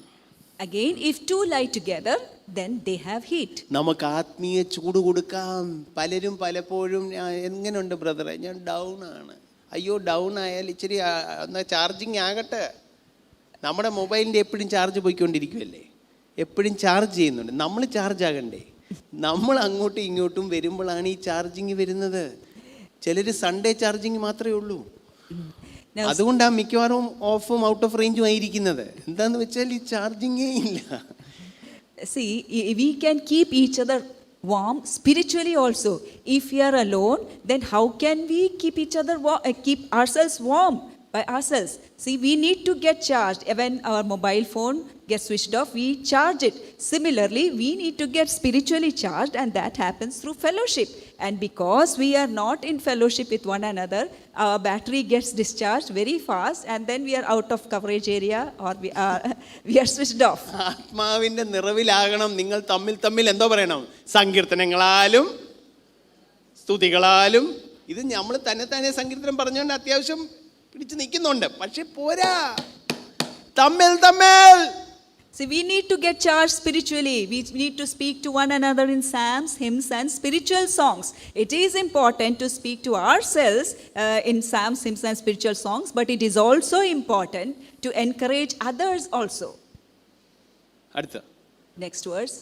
Again, if two lie together, then they have heat. നമുക്ക് ആത്മീയ ചൂട് കൊടുക്കാം. പലരും പലപ്പോഴും എങ്ങനെയുണ്ട് ബ്രദറെ, ഞാൻ ഡൗൺ ആണ്. അയ്യോ, ഡൗൺ ആയാൽ ഇച്ചിരി എന്നാൽ ചാർജിങ് ആകട്ടെ. നമ്മുടെ മൊബൈലിൻ്റെ എപ്പോഴും ചാർജ് പോയിക്കൊണ്ടിരിക്കുമല്ലേ, എപ്പോഴും ചാർജ് ചെയ്യുന്നുണ്ട്. നമ്മൾ ചാർജ് ആകണ്ടേ? നമ്മൾ അങ്ങോട്ടും ഇങ്ങോട്ടും വരുമ്പോഴാണ് ഈ ചാർജിങ് വരുന്നത്. ചിലർ സൺഡേ ചാർജിങ് മാത്രമേ ഉള്ളൂ. അതുകൊണ്ടാണ് മിക്കവാറും ഓഫും ഔട്ട് ഓഫ് റേഞ്ചും ആയിരിക്കുന്നത്. എന്താന്ന് വെച്ചാൽ ഈ ചാർജിങ്ങേ ഇല്ല. See, we can keep each other warm spiritually also. If we are alone, then how can we keep each other keep ourselves warm by ourselves? See, we need to get charged. When our mobile phone gets switched off, we charge it. Similarly, we need to get spiritually charged, and that happens through fellowship. And because we are not in fellowship with one another, our battery gets discharged very fast and then we are out of coverage area or we are switched off. ആത്മാവിന്റെ നിറവിലാകണം നിങ്ങൾ തമ്മിൽ എന്തോ പറയണം, സങ്കീർത്തനങ്ങളാലും സ്തുതികളാലും. ഇത് നമ്മൾ തന്നെ സങ്കീർത്തനം പറഞ്ഞുകൊണ്ട് അത്യാവശ്യം പിടിച്ചു നിൽക്കുന്നുണ്ട്. പക്ഷെ പോരാ, തമ്മിൽ See, we need to get charged spiritually. We need to speak to one another in psalms, hymns, and spiritual songs. It is important to speak to ourselves in psalms, hymns, and spiritual songs, but it is also important to encourage others also. അടുത്ത Next verse.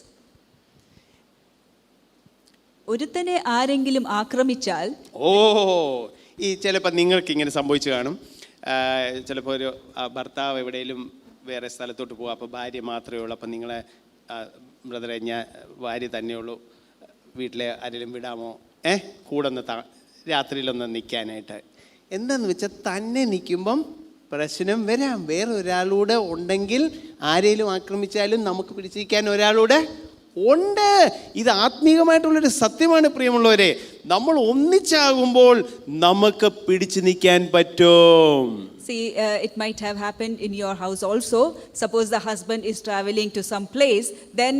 ഒരുത്തനെ ആരെങ്കിലും ആക്രമിച്ചാൽ, ഈ ചിലപ്പോൾ നിങ്ങൾക്ക് ഇങ്ങനെ സംഭവിച്ചു കാണും. ചിലപ്പോൾ ഒരു ഭർത്താവ് എവിടെയെങ്കിലും വേറെ സ്ഥലത്തോട്ട് പോകും, അപ്പോൾ ഭാര്യ മാത്രമേ ഉള്ളൂ. അപ്പം നിങ്ങളെ ബ്രദറെ, ഞാൻ ഭാര്യ തന്നെയുള്ളൂ, വീട്ടിലെ ആരെങ്കിലും വിടാമോ, കൂടെ ഒന്ന് രാത്രിയിലൊന്ന് നിൽക്കാനായിട്ട്. എന്താണെന്ന് വെച്ചാൽ തന്നെ നിൽക്കുമ്പം പ്രശ്നം വരാം. വേറെ ഒരാളൂടെ ഉണ്ടെങ്കിൽ ആരെങ്കിലും ആക്രമിച്ചാലും നമുക്ക് പിടിച്ചിരിക്കാൻ ഒരാളൂടെ ഉണ്ട്. ഇത് ആത്മീകമായിട്ടുള്ളൊരു സത്യമാണ് പ്രിയമുള്ളവരെ. നമ്മൾ ഒന്നിച്ചാകുമ്പോൾ നമുക്ക് പിടിച്ചു നിൽക്കാൻ പറ്റും. See, it might have happened in your house also. Suppose the husband is traveling to some place, then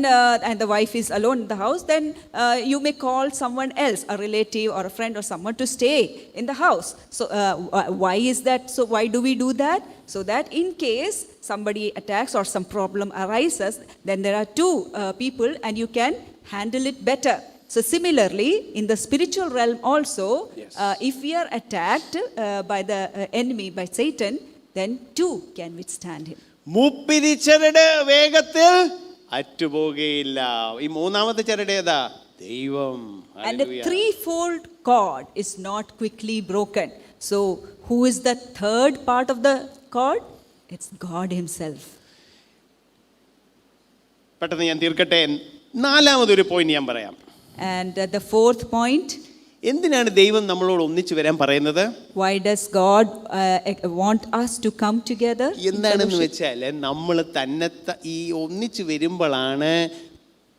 and the wife is alone in the house, then you may call someone else, a relative or a friend or someone to stay in the house. So why is that? So why do we do that? So that in case somebody attacks or some problem arises, then there are two people and you can handle it better. So similarly, in the spiritual realm also, yes. If we are attacked by the enemy, by Satan, then two can withstand him. മുപ്പിരി ചരട് വേഗത്തിൽ അറ്റുപോകുകയില്ല. ഈ മൂന്നാമത്തെ ചരട് ഏതാ? ദൈവം. And the threefold cord is not quickly broken. So who is the third part of the cord? It's God himself. പെട്ടെന്ന് ഞാൻ തീർക്കട്ടെ. നാലാമതൊരു പോയിന്റ് ഞാൻ പറയാം. And the fourth point, എന്തിനാണ് ദൈവം നമ്മളോട് ഒന്നിച്ചു വരാൻ പറയുന്നത്? Why does God want us to come together? എന്താണെന്ന് വെച്ചാൽ നമ്മൾ തന്നെ ഈ ഒന്നിച്ചു വരുമ്പോഴാണ്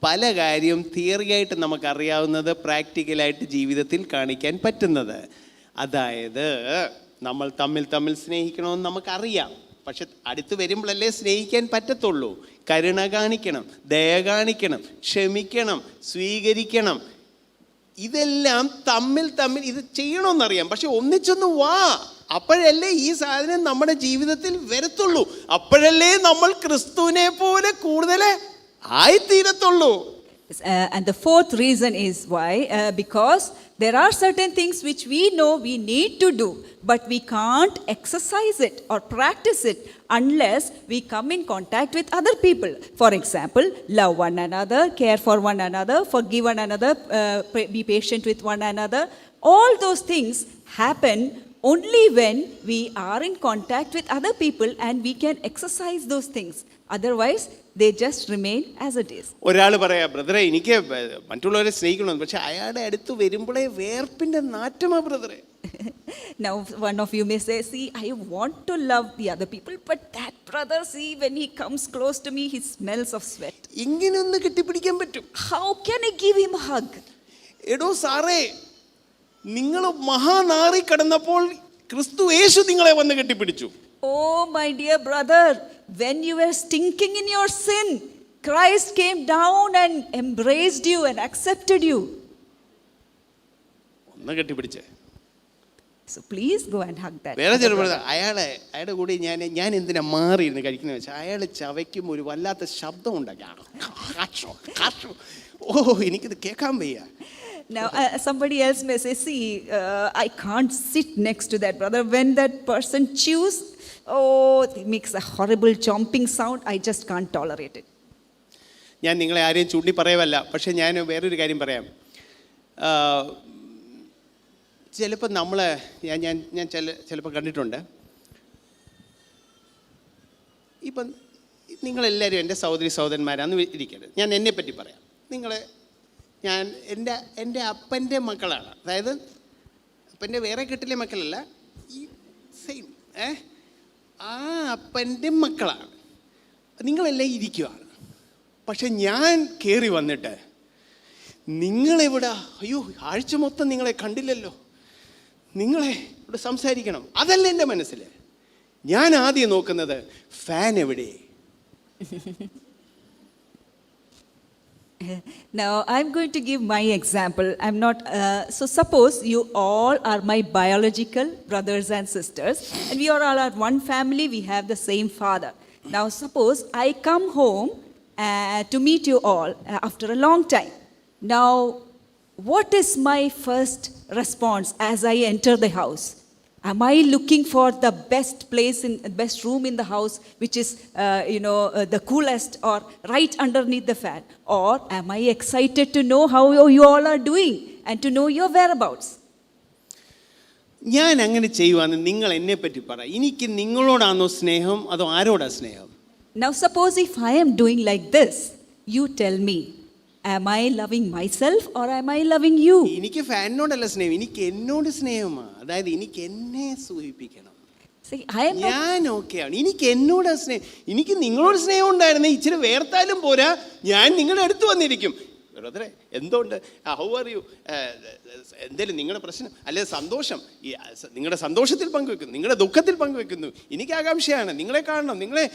പല കാര്യം തിയറിയായിട്ട് നമുക്കറിയാവുന്നത് പ്രാക്ടിക്കലായിട്ട് ജീവിതത്തിൽ കാണിക്കാൻ പറ്റുന്നത്. അതായത് നമ്മൾ തമ്മിൽ സ്നേഹിക്കണമെന്ന് നമുക്കറിയാം, പക്ഷെ അടുത്ത് വരുമ്പോഴല്ലേ സ്നേഹിക്കാൻ പറ്റത്തുള്ളൂ. കരുണ കാണിക്കണം, ദയ കാണിക്കണം, ക്ഷമിക്കണം, സ്വീകരിക്കണം. ഇതെല്ലാം തമ്മിൽ ഇത് ചെയ്യണമെന്നറിയാം, പക്ഷെ ഒന്നിച്ചൊന്ന് വാ, അപ്പോഴല്ലേ ഈ സാധനം നമ്മുടെ ജീവിതത്തിൽ വരത്തുള്ളൂ. അപ്പോഴല്ലേ നമ്മൾ ക്രിസ്തുവിനെ പോലെ കൂടുതൽ ആയിത്തീരത്തുള്ളൂ. And the fourth reason is why, because there are certain things which we know we need to do, but we can't exercise it or practice it unless we come in contact with other people. For example, love one another, care for one another, forgive one another, be patient with one another. All those things happen only when we are in contact with other people and we can exercise those things. Otherwise, they just remain as it is. ഒരാൾ പറയാ, ബ്രദറെ എനിക്ക് മറ്റുള്ളവരെ സ്നേഹിക്കണമെന്ന്, പക്ഷെ അയാളുടെ അടുത്ത് വരുമ്പോഴേ വേർപ്പിന്റെ നാറ്റമാ ബ്രദറെ. Now one of you may say, see, I want to love the other people, but that brother, see, when he comes close to me, he smells of sweat. ഇങ്ങനെ ഒന്ന് കെട്ടിപ്പിടിക്കാൻ പറ്റും? How can I give him a hug? എടോ സാറേ, നിങ്ങൾ മഹാനാറി കിടന്നപ്പോൾ ക്രിസ്തു യേശു നിങ്ങളെ വന്ന് കെട്ടിപ്പിടിച്ചു. Oh my dear brother, when you were stinking in your sin, Christ came down and embraced you and accepted you. ഒന്ന് കെട്ടിപ്പിടിച്ചേ. So please go and hug that. വേറെ ചില അയാളുടെ കൂടെ ഞാൻ എന്തിനാ മാറി ഇരുന്ന് കഴിക്കുന്ന വെച്ചാൽ അയാൾ ചവയ്ക്കും ഒരു വല്ലാത്ത ശബ്ദം ഉണ്ടാക്കി. ഓ, എനിക്കിത് കേൾക്കാൻ വയ്യ. Now somebody else may say, see, I can't sit next to that brother. When that person chews, oh, it makes a horrible chomping sound. I just can't tolerate it. ഞാൻ നിങ്ങളെ ആരെയും ചൂണ്ടി പറയുവല്ല, പക്ഷെ ഞാൻ വേറൊരു കാര്യം പറയാം. ചിലപ്പോൾ ഞാൻ ചിലപ്പോൾ കണ്ടിട്ടുണ്ട്, ഇപ്പം നിങ്ങളെല്ലാവരും എൻ്റെ സഹോദരന്മാരാന്ന് ഇരിക്കരുത്, ഞാൻ എന്നെപ്പറ്റി പറയാം. ഞാൻ എൻ്റെ അപ്പൻ്റെ മക്കളാണ്, അതായത് അപ്പൻ്റെ വേറെ കെട്ടിലെ മക്കളല്ല, ഈ സെയിം ആ അപ്പൻ്റെ മക്കളാണ്. നിങ്ങളെല്ലാം ഇരിക്കുവാണ്, പക്ഷെ ഞാൻ കയറി വന്നിട്ട് നിങ്ങളെവിടെ, അയ്യോ ആഴ്ച മൊത്തം നിങ്ങളെ കണ്ടില്ലല്ലോ, നിങ്ങളെ ഇവിടെ സംസാരിക്കണം, അതല്ല എൻ്റെ മനസ്സിൽ. ഞാൻ ആദ്യം നോക്കുന്നത് ഫാൻ എവിടെ. Now I'm going to give my example. I'm not so suppose you all are my biological brothers and sisters, and we are all are one family, we have the same father. Now suppose I come home to meet you all after a long time. Now what is my first response as I enter the house? Am I looking for the best place in the best room in the house, which is the coolest or right underneath the fan? Or am I excited to know how you all are doing and to know your whereabouts? ഞാൻ അങ്ങനെ ചെയ്യുവാന്ന് നിങ്ങൾ എന്നെ പറ്റി പറ. എനിക്ക് നിങ്ങളോടാണോ സ്നേഹം അതോ ആരോടാ സ്നേഹം? Now suppose if I am doing like this, you tell me, am I loving myself or am I loving you? എനിക്ക് ഫാനിനോടല്ല സ്നേഹം, എനിക്ക് എന്നോട് സ്നേഹമാണ്. അതായത് എനിക്ക് എന്നെ സൂചിപ്പിക്കണം. ഞാൻ ഓക്കെയാണ്, എനിക്ക് എന്നോട് സ്നേഹം. എനിക്ക് നിങ്ങളോട് സ്നേഹം ഉണ്ടായിരുന്നേ ഇച്ചിരി വേർത്താലും പോരാ, ഞാൻ നിങ്ങളുടെ അടുത്ത് വന്നിരിക്കും. ബ്രദറെ എന്തുകൊണ്ട്, ഹൗ ആർ യു, എന്തേലും നിങ്ങളുടെ പ്രശ്നം അല്ലെ സന്തോഷം, നിങ്ങളുടെ സന്തോഷത്തിൽ പങ്കുവെക്കുന്നു, നിങ്ങളുടെ ദുഃഖത്തിൽ പങ്കുവെക്കുന്നു. എനിക്ക് ആകാംക്ഷയാണ് നിങ്ങളെ കാണണം, നിങ്ങളെ,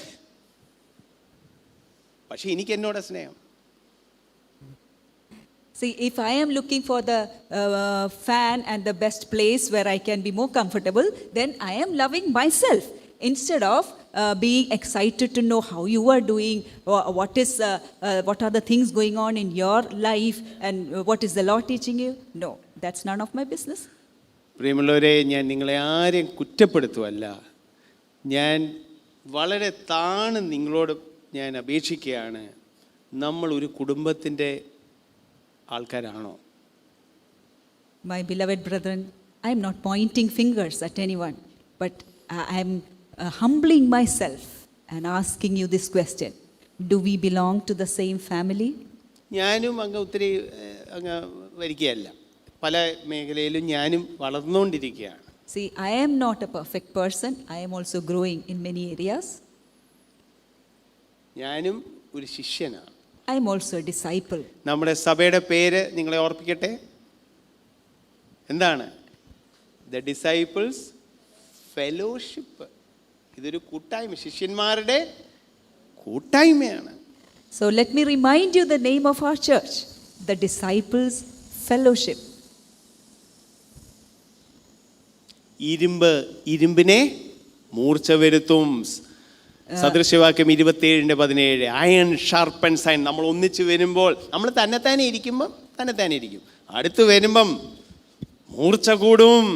പക്ഷെ എനിക്ക് എന്നോട് സ്നേഹം. See, if I am looking for the fan and the best place where I can be more comfortable, then I am loving myself instead of being excited to know how you are doing, what are the things going on in your life, and what is the Lord teaching you. No, that's none of my business. പ്രിയമുള്ളവരെ, ഞാൻ നിങ്ങളെ ആരെയും കുറ്റപ്പെടുത്തുവല്ല. ഞാൻ വളരെ താണ് നിങ്ങളോട് ഞാൻ അപേക്ഷിക്കുകയാണ്, നമ്മൾ ഒരു കുടുംബത്തിൻ്റെ ആൾക്കാരാണോ? My beloved brethren, I am not pointing fingers at anyone, but I am humbling myself and asking you this question. Do we belong to the same family? ഞാനും അങ്ങ് ഒത്തിരി അങ്ങ് വരികയല്ല. പല മേഖലയിലും ഞാനും വളർന്നുകൊണ്ടിരിക്കുകയാണ്. See, I am not a perfect person. I am also growing in many areas. ഞാനും ഒരു ശിഷ്യനാണ്. I am also a disciple. നമ്മുടെ സഭയുടെ പേര് നിങ്ങളെ ഓർപ്പിക്കട്ടെ, എന്താണ്? The disciples fellowship. ഇതൊരു കൂട്ടായ്മ, ശിഷ്യന്മാരുടെ കൂട്ടായ്മയാണ്. So let me remind you the name of our church, the Disciples Fellowship. ഇരുമ്പ് ഇരുമ്പിനെ മൂർച്ച വരുത്തും. സദൃശവാക്യം 27:17. Iron sharpens iron. നമ്മൾ ഒന്നിച്ച് വരുമ്പോൾ നമ്മൾ തന്നെത്താനെ ഇരിക്കുമ്പം തന്നെത്താനെ ഇരിക്കും, അടുത്ത് വരുമ്പം മൂർച്ച കൂടും.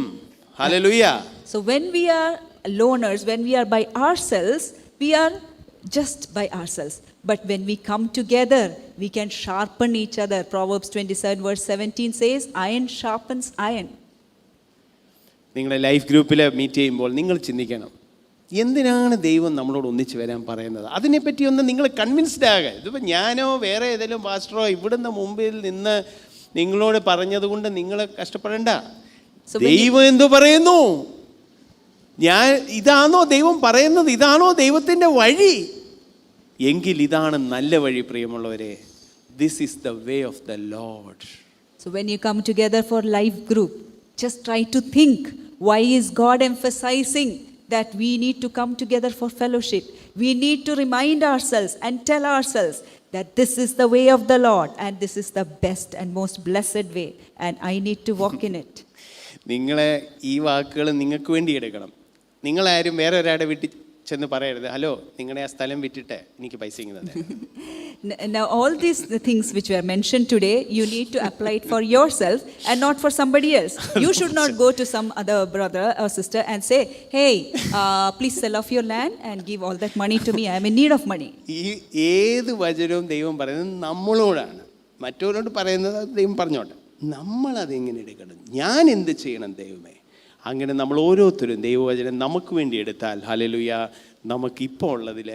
Hallelujah. So when we are loners, when we are by ourselves, we are just by ourselves. But when we come together, we can sharpen each other. Proverbs 27:17 says, iron sharpens iron. നിങ്ങളെ life ഗ്രൂപ്പിൽ meet ചെയ്യുമ്പോൾ നിങ്ങൾ ചിന്തിക്കണം, എന്തിനാണ് ദൈവം നമ്മളോട് ഒന്നിച്ച് വരാൻ പറയുന്നത്? അതിനെപ്പറ്റി ഒന്ന് നിങ്ങൾ കൺവിൻസ്ഡ് ആകുക. ഇതിപ്പോൾ ഞാനോ വേറെ ഏതെങ്കിലും പാസ്റ്ററോ ഇവിടുന്ന് മുമ്പിൽ നിന്ന് നിങ്ങളോട് പറഞ്ഞതുകൊണ്ട് നിങ്ങൾ കഷ്ടപ്പെടേണ്ട. ദൈവം എന്തു പറയുന്നു? ഇതാണോ ദൈവം പറയുന്നത്? ഇതാണോ ദൈവത്തിൻ്റെ വഴി? എങ്കിൽ ഇതാണ് നല്ല വഴി പ്രിയമുള്ളവരെ. This is the way of the Lord. So when you come together for life group, just try to think, why is God emphasizing that we need to come together for fellowship? We need to remind ourselves and tell ourselves that this is the way of the Lord and this is the best and most blessed way and I need to walk in it. നിങ്ങളെ ഈ വാക്കുകൾ നിങ്ങൾക്ക് വേണ്ടി എടുക്കണം. നിങ്ങളാരും വേറെ ഒരാളുടെ വീട്ടിൽ ചെന്ന് പറയരുത്, ഹലോ നിങ്ങളുടെ ആ സ്ഥലം വിറ്റിട്ട് എനിക്ക് പൈസ ഇങ്ങനെ. Now all these things which were mentioned today, you need to apply it for yourself and not for somebody else. You should not go to some other brother or sister and say, hey, please sell off your land and give all that money to me. I am in need of money. ഈ ഏത് വചനവും ദൈവം പറയുന്നത് നമ്മളോടാണ്. മറ്റവരോട് പറയുന്നത് ദൈവം പറഞ്ഞോട്ടെ, നമ്മളതെങ്ങനെ എടുക്കണം? ഞാൻ എന്ത് ചെയ്യണം ദൈവമേ? അങ്ങനെ നമ്മൾ ഓരോരുത്തരും ദൈവവചനം നമുക്ക് വേണ്ടി എടുത്താൽ ഹല്ലേലൂയ, നമുക്കിപ്പോൾ ഉള്ളതിൽ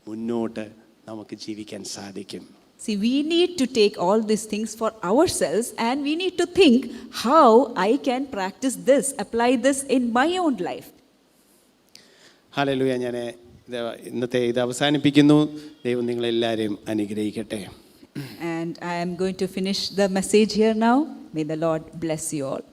മുന്നോട്ട് നമുക്ക് ജീവിക്കാൻ സാധിക്കും. See, we need to take all these things for ourselves and we need to think how I can practice this, apply this in my own life. Hallelujah. ഞാൻ ഇന്നത്തെ ഇത് അവസാനിപ്പിക്കുന്നു. ദൈവം നിങ്ങളെല്ലാവരെയും അനുഗ്രഹിക്കട്ടെ. And I am going to finish the message here now. May the Lord bless you all.